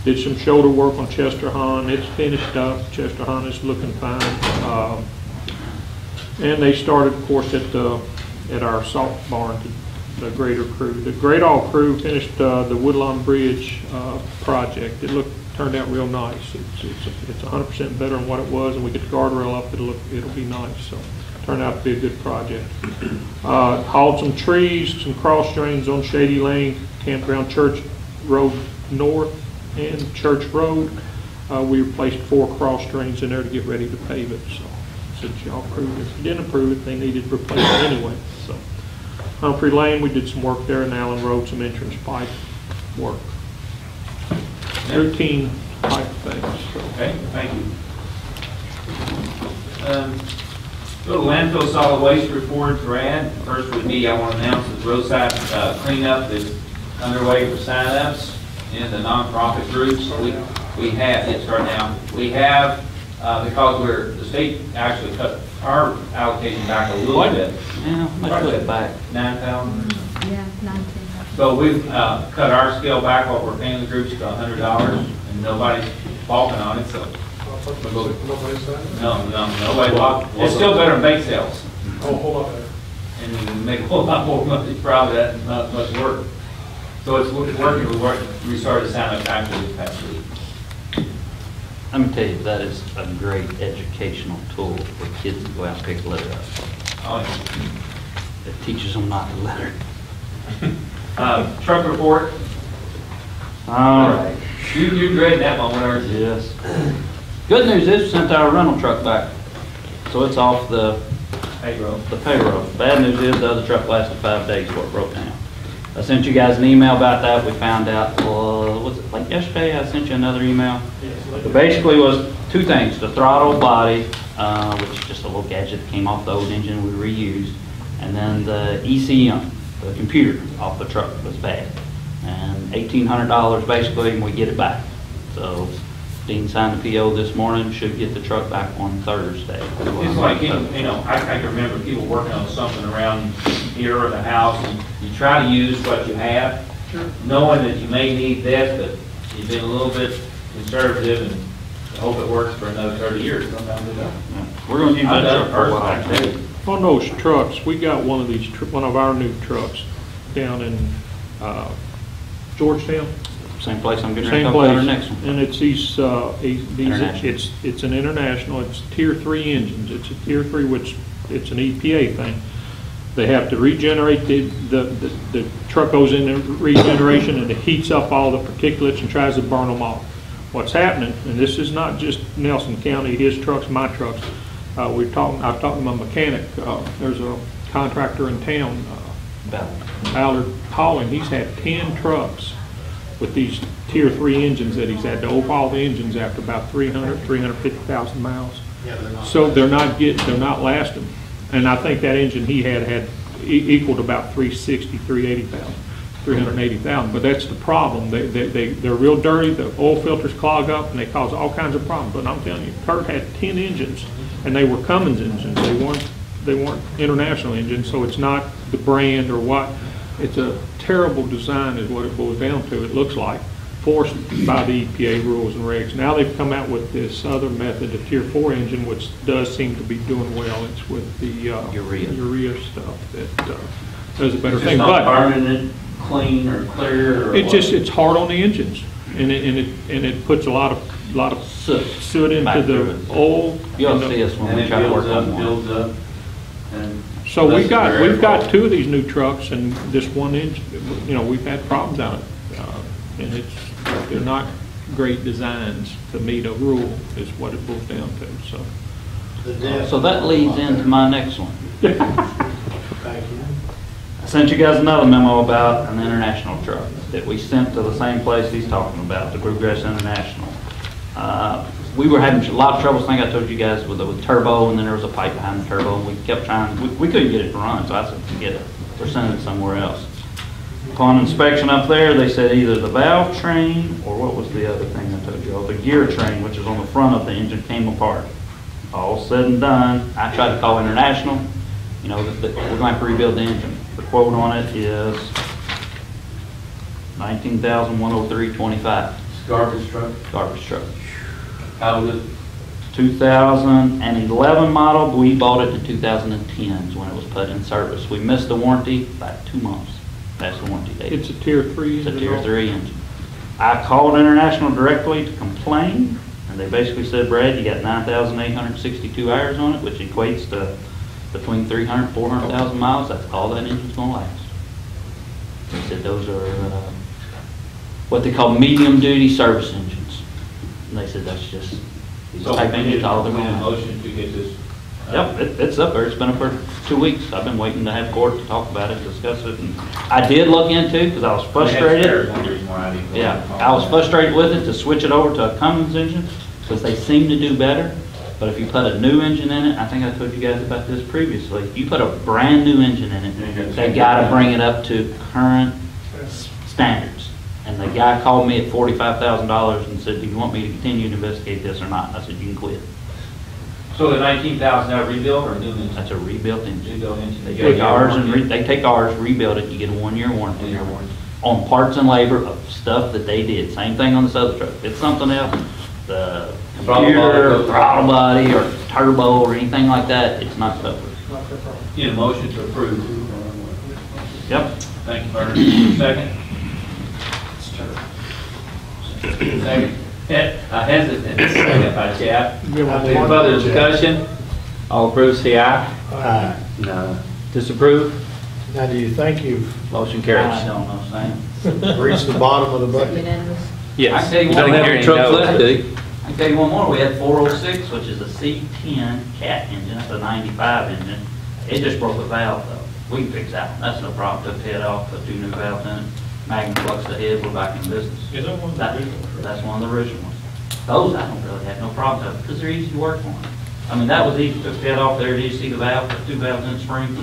Speaker 4: Did some shoulder work on Chester Hahn. It's finished up. Chester Hahn is looking fine. And they started, of course, at our salt barn, the grader crew. The grade all crew finished the Woodlawn Bridge project. It turned out real nice. It's 100% better than what it was, and we get the guardrail up, it'll be nice. So turned out to be a good project. Hauled some trees, some cross drains on Shady Lane, Campground Church Road North and Church Road. We replaced 4 cross drains in there to get ready to pave it. So since y'all approved it, if you didn't approve it, they needed replacement anyway. So Humphrey Lane, we did some work there, and Allen Road, some entrance pipe work. Routine type things. So.
Speaker 11: Okay, thank you. Go to landfill solid waste report, Brad. First would be, I want to announce that roadside cleanup is underway for sign-ups in the nonprofit groups. We have, it's starting now. We have, because the state actually cut our allocation back a little bit.
Speaker 5: Yeah, much of it back.
Speaker 11: 9,000.
Speaker 12: Yeah, 19.
Speaker 11: So we've cut our scale back off our family groups to $100, and nobody's balking on it, so. No, nobody balked. It's still better than bake sales.
Speaker 10: Oh, hold on there.
Speaker 11: And you can make a whole lot more money, probably that's not much work. So it's working, we started to sign up actually this past week.
Speaker 5: Let me tell you, that is a great educational tool for kids to go out and pick litter up.
Speaker 11: Oh, yeah.
Speaker 5: It teaches them not to litter.
Speaker 11: Truck report,
Speaker 5: All right.
Speaker 11: you dread that moment, aren't you?
Speaker 5: Yes. Good news is we sent our rental truck back, so it's off the
Speaker 11: Payroll.
Speaker 5: payroll. Bad news is the other truck lasted 5 days before it broke down. I sent you guys an email about that. We found out, was it like yesterday? I sent you another email. It basically was two things: the throttle body, which is just a little gadget that came off the old engine we reused, and then the ECM, the computer off the truck was bad. And $1,800 basically, and we get it back. So Dean signed the PO this morning, should get the truck back on Thursday.
Speaker 11: It's like, you know, I can remember people working on something around here or the house, and you try to use what you have, knowing that you may need this, but you've been a little bit conservative and hope it works for another 30 years. Sometimes it doesn't.
Speaker 5: Yeah. We're gonna use that truck for a while.
Speaker 11: Personally,
Speaker 4: On those trucks, we got one of these, one of our new trucks down in Georgetown.
Speaker 5: Same place I'm getting ready to
Speaker 4: Same
Speaker 5: talk about our
Speaker 4: place,
Speaker 5: next one.
Speaker 4: and it's these,
Speaker 5: International.
Speaker 4: it's an international, it's tier 3 engines, it's a tier 3, which, it's an EPA thing. They have to regenerate, the truck goes into regeneration and it heats up all the particulates and tries to burn them off. What's happening, and this is not just Nelson County, his trucks, my trucks, I've talked to my mechanic, there's a contractor in town, Ballard Hauling, he's had 10 trucks with these tier 3 engines that he's had to overhaul the engines after about 350,000 miles.
Speaker 2: Yeah, they're not.
Speaker 4: So they're not lasting. And I think that engine he had equaled about 380,000. But that's the problem. They're real dirty, the oil filters clog up, and they cause all kinds of problems. But I'm telling you, Kurt had 10 engines, and they were Cummins engines. They weren't international engines, so it's not the brand or what. It's a terrible design is what it boils down to, it looks like, forced by the EPA rules and regs. Now they've come out with this other method, a tier 4 engine, which does seem to be doing well. It's with the urea stuff that does a better
Speaker 11: It's
Speaker 4: thing.
Speaker 11: just not
Speaker 4: But
Speaker 11: burning it clean or clear or
Speaker 4: it's hard on the engines, and it puts a lot of soot into
Speaker 5: Back through
Speaker 4: the
Speaker 5: it.
Speaker 4: oil.
Speaker 5: You'll
Speaker 4: and the-
Speaker 5: see us when
Speaker 11: and
Speaker 5: we
Speaker 11: it
Speaker 5: try to work
Speaker 11: builds
Speaker 5: on
Speaker 11: up,
Speaker 5: one.
Speaker 11: builds up. And
Speaker 4: So we've
Speaker 11: that's
Speaker 4: got
Speaker 11: very
Speaker 4: 2 of these new trucks, and this one engine, we've had problems on it. And they're not great designs to meet a rule, is what it boils down to, so.
Speaker 2: The depth-
Speaker 5: So that leads into my next one.
Speaker 2: Thank you.
Speaker 5: I sent you guys another memo about an international truck that we sent to the same place he's talking about, the Bluegrass International. We were having a lot of trouble, I think I told you guys, with turbo, and then there was a pipe behind the turbo, and we kept trying, we couldn't get it to run, so I said, forget it, we're sending it somewhere else. Upon inspection up there, they said either the valve train, or what was the other thing I told you, the gear train, which is on the front of the engine, came apart. All said and done, I tried to call International, we're going to have to rebuild the engine. The quote on it is $19,103.25.
Speaker 11: Garbage truck.
Speaker 5: Garbage truck.
Speaker 11: How old is it?
Speaker 5: 2011 model, but we bought it in 2010 when it was put in service. We missed the warranty by 2 months past the warranty date.
Speaker 4: It's a tier 3
Speaker 5: It's a
Speaker 4: engine.
Speaker 5: tier 3 engine. I called International directly to complain, and they basically said, Brad, you got 9,862 hours on it, which equates to between 300 and 400,000 miles. That's all that engine's going to last. They said those are what they call medium-duty service engines. And they said that's just these
Speaker 11: So
Speaker 5: type
Speaker 11: we need
Speaker 5: engines all they're
Speaker 11: a
Speaker 5: going to have.
Speaker 11: motion to get this.
Speaker 5: Yep, it's up there. It's been up for 2 weeks. I've been waiting to have court to talk about it, discuss it. And I did look into, because I was frustrated. Yeah, I was frustrated with it to switch it over to a Cummins engine, because they seem to do better. But if you put a new engine in it, I think I told you guys about this previously, you put a brand new engine in it, they gotta bring it up to current standards. And the guy called me at $45,000 and said, do you want me to continue to investigate this or not? I said, you can quit.
Speaker 11: So the 19,000 that rebuilt or new engine?
Speaker 5: That's a rebuilt engine.
Speaker 11: Rebuilt engine.
Speaker 5: They take ours and they take ours, rebuild it, you get a 1-year warranty.
Speaker 11: 1-year warranty.
Speaker 5: On parts and labor of stuff that they did. Same thing on this other truck. If it's something else, the computer, throttle body, or turbo, or anything like that, it's not covered.
Speaker 11: Need a motion to approve.
Speaker 5: Yep.
Speaker 11: Thank you, Bernard. Second? Second. I hesitant to second by Chap. Any further discussion? All approve, say aye.
Speaker 2: Aye.
Speaker 11: No. Disapprove?
Speaker 2: Now, do you think you've
Speaker 1: Motion
Speaker 5: I
Speaker 1: carries.
Speaker 5: don't know, Sam.
Speaker 2: reached the bottom of the bucket?
Speaker 8: Unanimous.
Speaker 1: Yes.
Speaker 5: I tell you
Speaker 1: You
Speaker 5: what,
Speaker 1: don't
Speaker 5: we
Speaker 1: have
Speaker 5: have
Speaker 1: any trucks left, do you?
Speaker 5: I can tell you one more, we had 406, which is a C10 cat engine, that's a 95 engine. It just broke a valve though. We can fix that one, that's no problem, took the head off, put 2 new valves in it, Magnum fluxed the head, we're back in business.
Speaker 4: Is that one of the original?
Speaker 5: That's one of the original ones. Those I don't really have no problem with, because they're easy to work on. I mean, that was easy, took the head off there, did you see the valve, put 2 valves in the spring,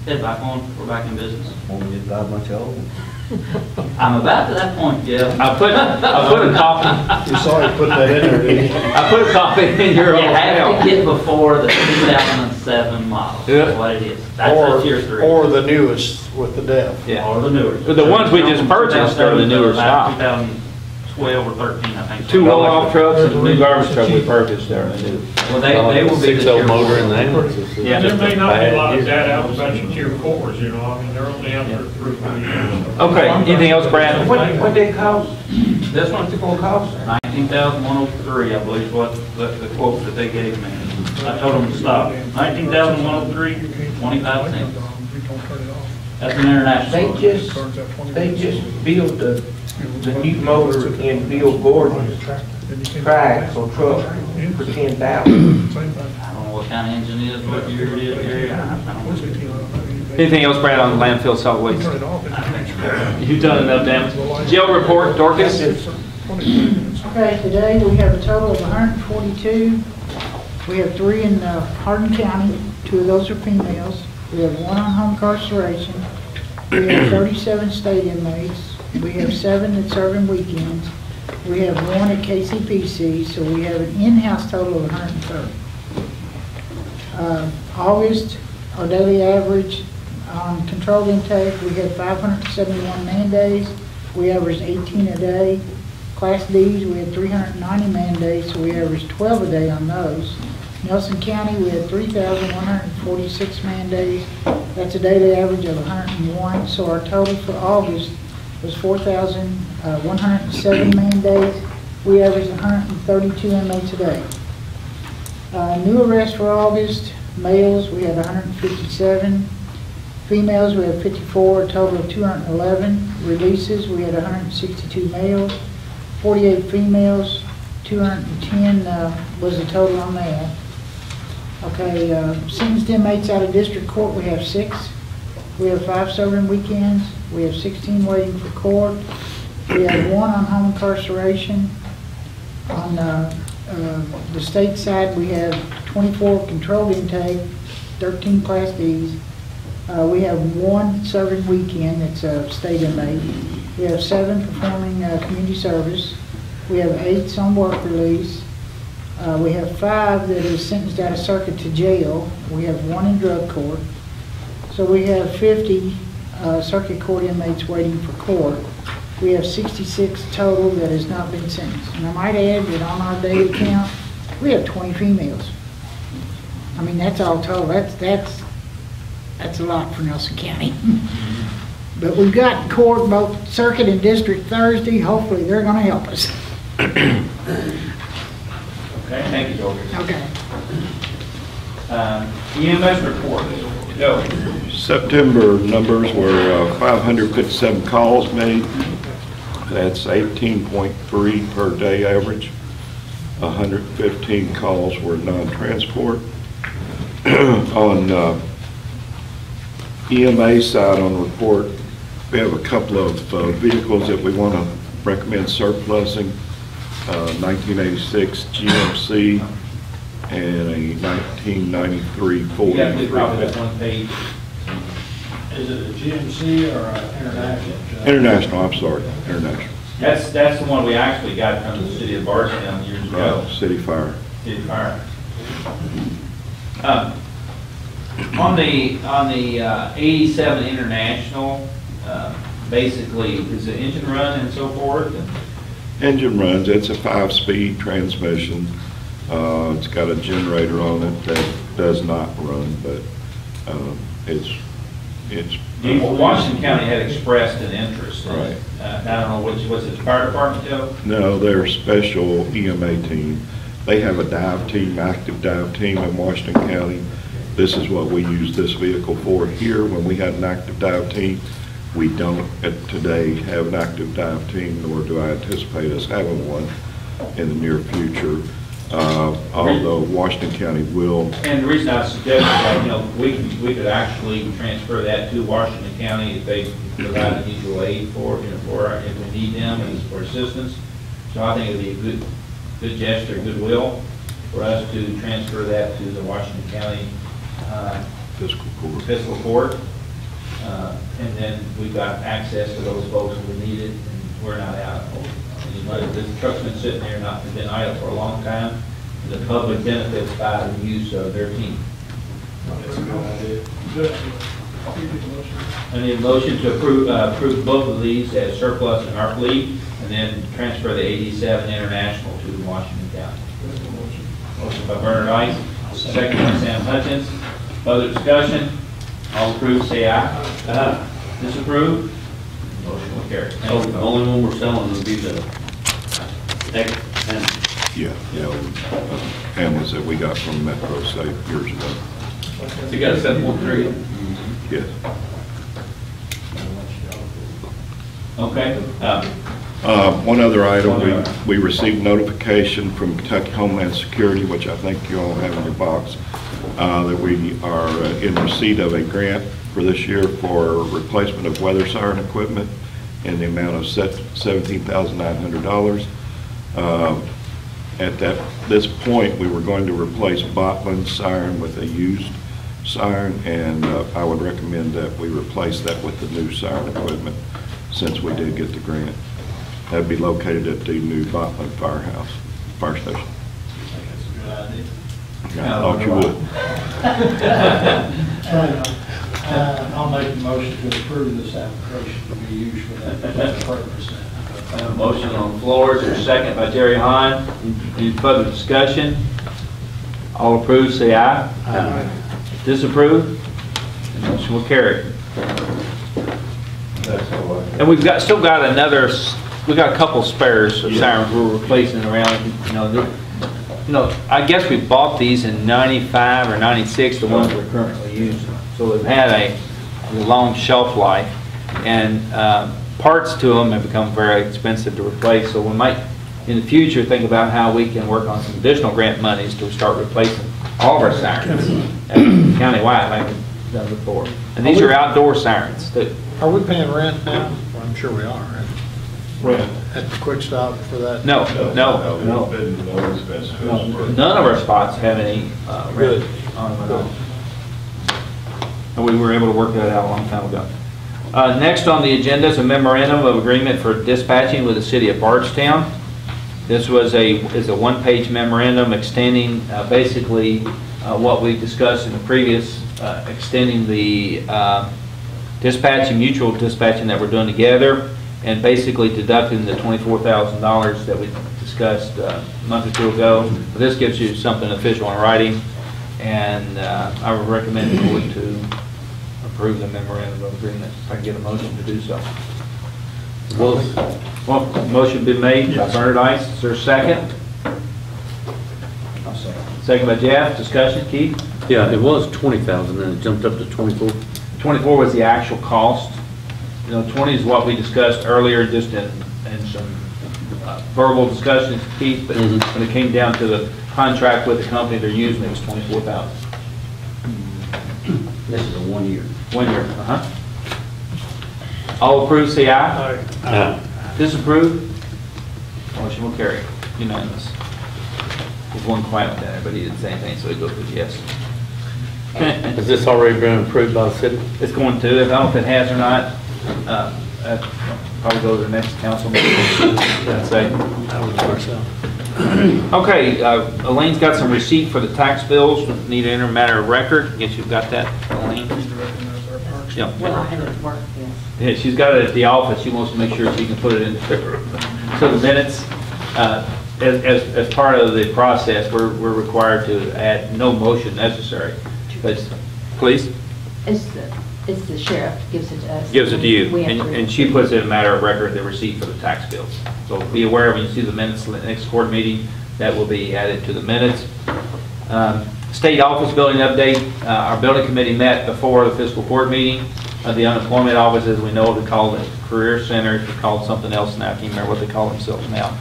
Speaker 5: head back on, we're back in business.
Speaker 6: Won't get that much old.
Speaker 5: I'm about to that point, Jeff.
Speaker 1: I put a copy,
Speaker 2: You saw you put that in there, didn't you?
Speaker 1: I put a copy in your
Speaker 5: You
Speaker 1: old
Speaker 5: have to
Speaker 1: mail.
Speaker 5: get before the 2007 model,
Speaker 1: Yeah.
Speaker 5: that's what it is. That's tier 3.
Speaker 2: Or the newest with the depth.
Speaker 1: Yeah.
Speaker 5: Or the newer.
Speaker 1: The ones we just purchased are the newer stock.
Speaker 5: 2012 or 13, I think.
Speaker 1: 2 roll-off trucks and the new garbage truck we purchased there.
Speaker 5: Well, they will be the
Speaker 7: 6.0
Speaker 5: tier
Speaker 7: motor
Speaker 5: 4.
Speaker 7: in the ambulance.
Speaker 1: Yeah.
Speaker 4: There may not be a lot of
Speaker 7: Bad
Speaker 4: data out about your tier 4s, you know, I mean, they're only out there 3 or 4 years.
Speaker 1: Okay, anything else, Brad?
Speaker 9: What they cost?
Speaker 5: This one's gonna cost $19,103, I believe, is what the quote that they gave me. I told them to stop. $19,103, 25 cents. That's an international.
Speaker 9: They just built the new motor in Bill Gordon's tracks or truck for $10,000.
Speaker 5: I don't know what kind of engine it is, what year it is, Gary. I don't know.
Speaker 1: Anything else, Brad, on landfill solid waste? You've done enough damage. Jail report, Dorcas?
Speaker 12: Okay, today we have a total of 142. We have 3 in Hardin County, 2 of those are females. We have 1 on home incarceration. We have 37 state inmates. We have 7 that serve in weekends. We have 1 at KCPC, so we have an in-house total of 130. August, our daily average on controlled intake, we had 571 man days. We averaged 18 a day. Class Ds, we had 390 man days, so we averaged 12 a day on those. Nelson County, we had 3,146 man days. That's a daily average of 101. So our total for August was 4,107 man days. We averaged 132 inmates a day. New arrests for August, males, we had 157. Females, we had 54, a total of 211. Releases, we had 162 males, 48 females, 210 was the total on that. Okay, sentenced inmates out of district court, we have 6. We have 5 serving weekends. We have 16 waiting for court. We have 1 on home incarceration. On the state side, we have 24 controlled intake, 13 Class Ds. We have 1 serving weekend that's a state inmate. We have 7 performing community service. We have 8 on work release. We have 5 that is sentenced out of circuit to jail. We have 1 in drug court. So we have 50 circuit court inmates waiting for court. We have 66 total that has not been sentenced. And I might add that on our daily count, we have 20 females. I mean, that's all total. That's a lot for Nelson County. But we've got court both circuit and district Thursday. Hopefully they're going to help us.
Speaker 11: Okay, thank you, George.
Speaker 12: Okay.
Speaker 11: EMS report, go.
Speaker 13: September numbers were 557 calls made. That's 18.3 per day average. 115 calls were non-transport. On EMA side on the report, we have a couple of vehicles that we want to recommend surplusing. 1986 GMC and a 1993 Ford.
Speaker 11: You got probably that one page.
Speaker 2: Is it a GMC or an international?
Speaker 13: International, I'm sorry, international.
Speaker 11: That's the one we actually got from the city of Bardstown years ago.
Speaker 13: City Fire.
Speaker 11: City Fire. On the 87 International, basically, is the engine run and so forth?
Speaker 13: Engine runs, it's a 5-speed transmission. It's got a generator on it that does not run, but it's.
Speaker 11: Washington County had expressed an interest in
Speaker 13: Right.
Speaker 11: it. I don't know, was it the fire department, Joe?
Speaker 13: No, they're a special EMA team. They have a dive team, active dive team in Washington County, This is what we use this vehicle for here when we had an active dive team. We don't today have an active dive team, nor do I anticipate us having one in the near future. Although Washington County will.
Speaker 11: And the reason I suggested that, you know, we could actually transfer that to Washington County if they provide unusual aid for, you know, for if we need them and for assistance. So I think it'd be a good gesture, goodwill for us to transfer that to the Washington County Fiscal Court. And then we've got access to those folks if we need it, and we're not out. This truck's been sitting there, not been idle for a long time. The public benefits by the use of their team.
Speaker 10: That's a good idea. Good.
Speaker 11: I need a motion to approve both of these as surplus in our fleet, and then transfer the 87 International to Washington County. Motion by Bernard Ice, second by Sam Hutchins. Further discussion? All approved, say aye. Disapprove? Motion will carry.
Speaker 7: The only one we're selling would be the X and
Speaker 13: Yeah, Hamlins that we got from Metro State years ago.
Speaker 7: you got a 713.
Speaker 13: Yes.
Speaker 11: Okay.
Speaker 13: One other item, we received notification from Kentucky Homeland Security, which I think you all have in your box, that we are in receipt of a grant for this year for replacement of weather siren equipment in the amount of $17,900. At this point, we were going to replace Botland's siren with a used siren, and I would recommend that we replace that with the new siren equipment since we did get the grant. That'd be located at the new Botland fire station.
Speaker 11: That's a good idea.
Speaker 13: I thought you would.
Speaker 2: I'll make the motion to approve this application to be used for that purpose.
Speaker 11: I have a motion on the floor. Is there a second by Jerry Hahn? Any further discussion? All approved, say aye. Aye. Disapprove? The motion will carry. And we've still got a couple spares of sirens we're replacing around. You know, I guess we bought these in '95 or '96, the ones we're currently using. So they've had a long shelf life, and parts to them have become very expensive to replace. So we might, in the future, think about how we can work on some additional grant monies to start replacing all of our sirens countywide, like we've done before. And these are outdoor sirens too.
Speaker 2: Are we paying rent now? Well, I'm sure we are, right?
Speaker 11: Rent.
Speaker 2: At the Quick Stop for that?
Speaker 11: No. None of our spots have any rent on them at all. And we were able to work that out a long time ago. Next on the agenda is a memorandum of agreement for dispatching with the city of Bardstown. This is a one-page memorandum extending basically what we discussed in the previous, extending the mutual dispatching that we're doing together, and basically deducting the $24,000 that we discussed a month or two ago. But this gives you something official in writing, and I would recommend the board to approve the memorandum of agreement. If I can get a motion to do so. Well, motion been made by Bernard Ice. Is there a second? Second by Jeff. Discussion, Keith?
Speaker 7: Yeah, it was 20,000, and it jumped up to 24.
Speaker 11: 24 was the actual cost. 20 is what we discussed earlier, just in some verbal discussions, Keith, but when it came down to the contract with the company they're using, it was 24,000.
Speaker 5: This is a 1 year.
Speaker 11: 1 year, All approved, say aye.
Speaker 7: Aye.
Speaker 11: Disapprove? Motion will carry. Unanimous. There's one quiet one there, but he didn't say anything, so he goes with yes.
Speaker 7: Has this already been approved by the city?
Speaker 11: It's going to. I don't know if it has or not. Probably go to the next council meeting. I'd say. Okay, Elaine's got some receipt for the tax bills. Need to enter a matter of record. I guess you've got that, Elaine. Yeah.
Speaker 14: Well, I had it at work, yes.
Speaker 11: Yeah, she's got it at the office. She wants to make sure she can put it in so the minutes. As part of the process, we're required to add no motion necessary. But, please.
Speaker 14: It's the sheriff gives it to us.
Speaker 11: Gives it to you, and she puts it in a matter of record, the receipt for the tax bills. So be aware when you see the minutes of the next court meeting, that will be added to the minutes.
Speaker 1: State office building update. Our building committee met before the fiscal court meeting. The unemployment office, as we know, they call it Career Center. It's called something else now. I can't remember what they call themselves now.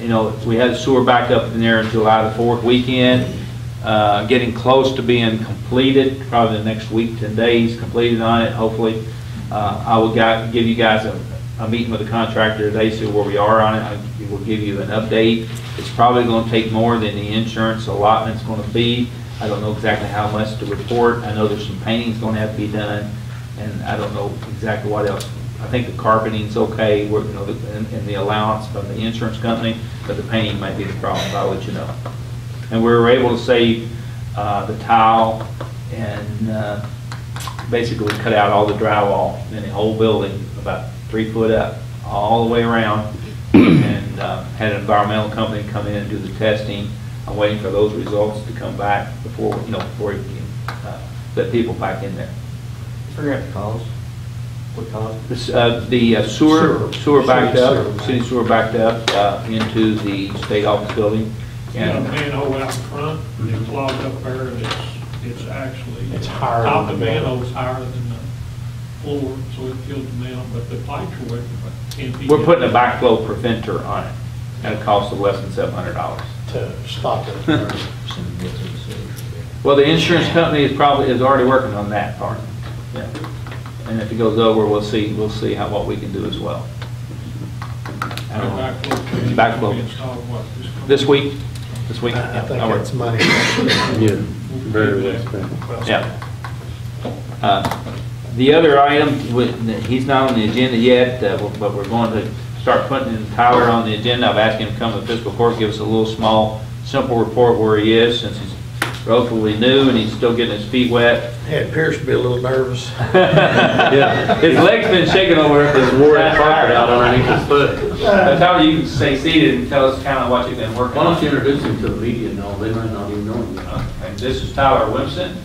Speaker 1: You know, we had sewer back up in there in July the 4th weekend. Getting close to being completed, probably the next week, 10 days completed on it, hopefully. I will give you guys a meeting with the contractor today, see where we are on it. I will give you an update. It's probably going to take more than the insurance allotment's going to be. I don't know exactly how much to report. I know there's some painting's going to have to be done, and I don't know exactly what else. I think the carpeting's okay, you know, and the allowance from the insurance company, but the painting might be the problem. I'll let you know. And we were able to save the tile and basically cut out all the drywall in the whole building, about 3 foot up, all the way around, and had an environmental company come in and do the testing. I'm waiting for those results to come back before you can let people back in there.
Speaker 9: Forgot the cause. What cause?
Speaker 1: This, the sewer backed up, city sewer backed up into the state office building.
Speaker 4: You got a manhole out in front, and it's clogged up there, and it's actually,
Speaker 2: It's higher
Speaker 4: top
Speaker 2: than
Speaker 4: of
Speaker 2: the
Speaker 4: the
Speaker 2: manhole.
Speaker 4: manhole's higher than the floor, so it fills the manhole, but the pipes are wet, about 10 feet.
Speaker 1: We're putting a backflow preventer on it at a cost of less than $700.
Speaker 2: To stop it.
Speaker 1: Well, the insurance company is already working on that part. Yeah. And if it goes over, we'll see what we can do as well. Backflow. This week.
Speaker 2: I think
Speaker 1: Yeah,
Speaker 2: it's money.
Speaker 7: Yeah, very expensive.
Speaker 1: Yeah. The other item, he's not on the agenda yet, but we're going to start putting Tyler on the agenda. I've asked him to come to the fiscal court, give us a little small, simple report where he is, since he's relatively new and he's still getting his feet wet.
Speaker 2: Yeah, it appears to be a little nervous.
Speaker 1: Yeah, his leg's been shaking over it.
Speaker 7: There's wore that carpet out underneath his foot.
Speaker 1: Tyler, you can stay seated and tell us kind of what you've been working
Speaker 7: Why
Speaker 1: on.
Speaker 7: don't you introduce him to the media and all, they might not even know him.
Speaker 1: Okay, this is Tyler Wimpson.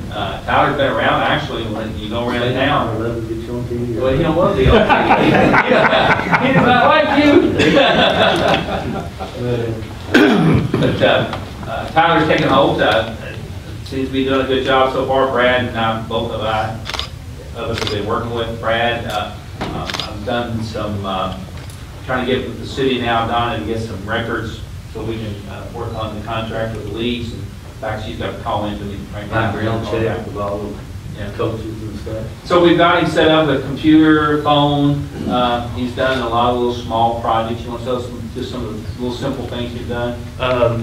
Speaker 1: Tyler's been around, actually, when you go around town.
Speaker 7: I'd rather get you on TV.
Speaker 1: Well, he don't want to be on TV. He does not like you. But Tyler's taking hold. Seems to be doing a good job so far. Brad and I, both of us have been working with Brad. I've done some trying to get with the city now, Donna, to get some records so we can work on the contract with the leagues. In fact, she's got to call into me right now.
Speaker 7: Background check with all the coaches and stuff.
Speaker 1: So we've got him set up a computer, phone. He's done a lot of little small projects. You want to tell us just some of the little simple things you've done?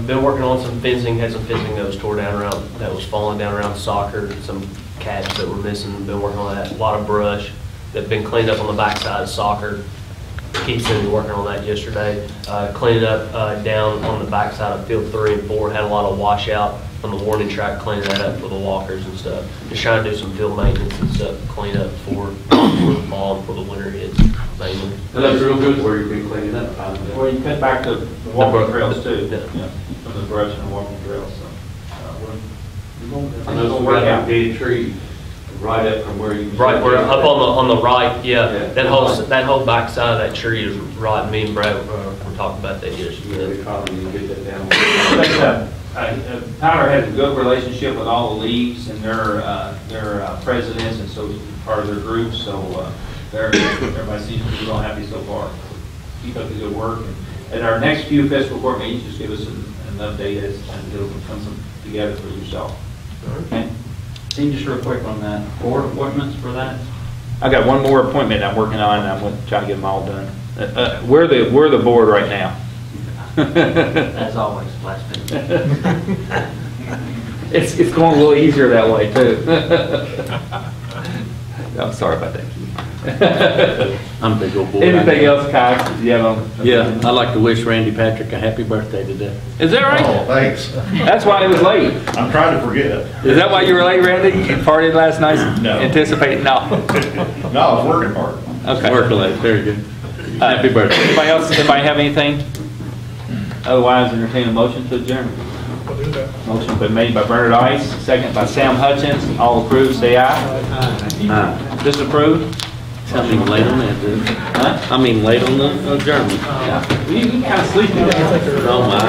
Speaker 15: Been working on some fencing, had some fencing that was tore down around, that was falling down around soccer, some cats that were missing, been working on that, a lot of brush that's been cleaned up on the backside of soccer. Keith's been working on that yesterday. Cleaning up down on the backside of field 3 and 4, had a lot of washout on the warning track, cleaning that up for the walkers and stuff. Just trying to do some field maintenance and stuff, clean up for the fall and for the winter hits mainly.
Speaker 7: That looks real good where you've been cleaning up.
Speaker 1: Well, you cut back the walking trails too.
Speaker 15: Yeah.
Speaker 1: Some of the brush and the walking trails. So,
Speaker 7: I know some right out dead tree, right up from where you.
Speaker 15: Right, we're up on the right, yeah.
Speaker 7: Yeah.
Speaker 15: That whole back side of that tree is right. Me and Brad were talking about that
Speaker 7: Yeah,
Speaker 15: yesterday.
Speaker 7: we probably need to get that down.
Speaker 1: But, Tyler has a good relationship with all the leagues and their presidents, and so part of their group. So everybody seems to be real happy so far. Keep up the good work. And at our next few fiscal court meetings, just give us an update as it'll come together for yourself. Okay.
Speaker 5: Dean, just real quick on that, board appointments for that?
Speaker 1: I got one more appointment I'm working on, and I'm going to try to get them all done. We're the board right now.
Speaker 5: As always, last minute.
Speaker 1: It's going a little easier that way too. I'm sorry about that.
Speaker 7: I'm a big old boy.
Speaker 1: Anything else, Kyle? Yeah,
Speaker 7: I'd like to wish Randy Patrick a happy birthday today.
Speaker 1: Is that right?
Speaker 13: Oh, thanks.
Speaker 1: That's why he was late.
Speaker 13: I'm trying to forget.
Speaker 1: Is that why you were late, Randy? You partied last night?
Speaker 13: No.
Speaker 1: Anticipating? No.
Speaker 13: No, I was working hard.
Speaker 1: Okay.
Speaker 7: Working late, very good. Happy birthday.
Speaker 1: Anybody else? Anybody have anything? Otherwise, entertain a motion to adjourn.
Speaker 10: We'll do that.
Speaker 1: Motion been made by Bernard Ice, second by Sam Hutchins. All approved, say aye. Aye. Disapprove?
Speaker 7: I mean, late on that, dude.
Speaker 1: Huh?
Speaker 7: I mean, late on the adjournment.
Speaker 1: Yeah, you kind of sleepy.
Speaker 7: Oh, my.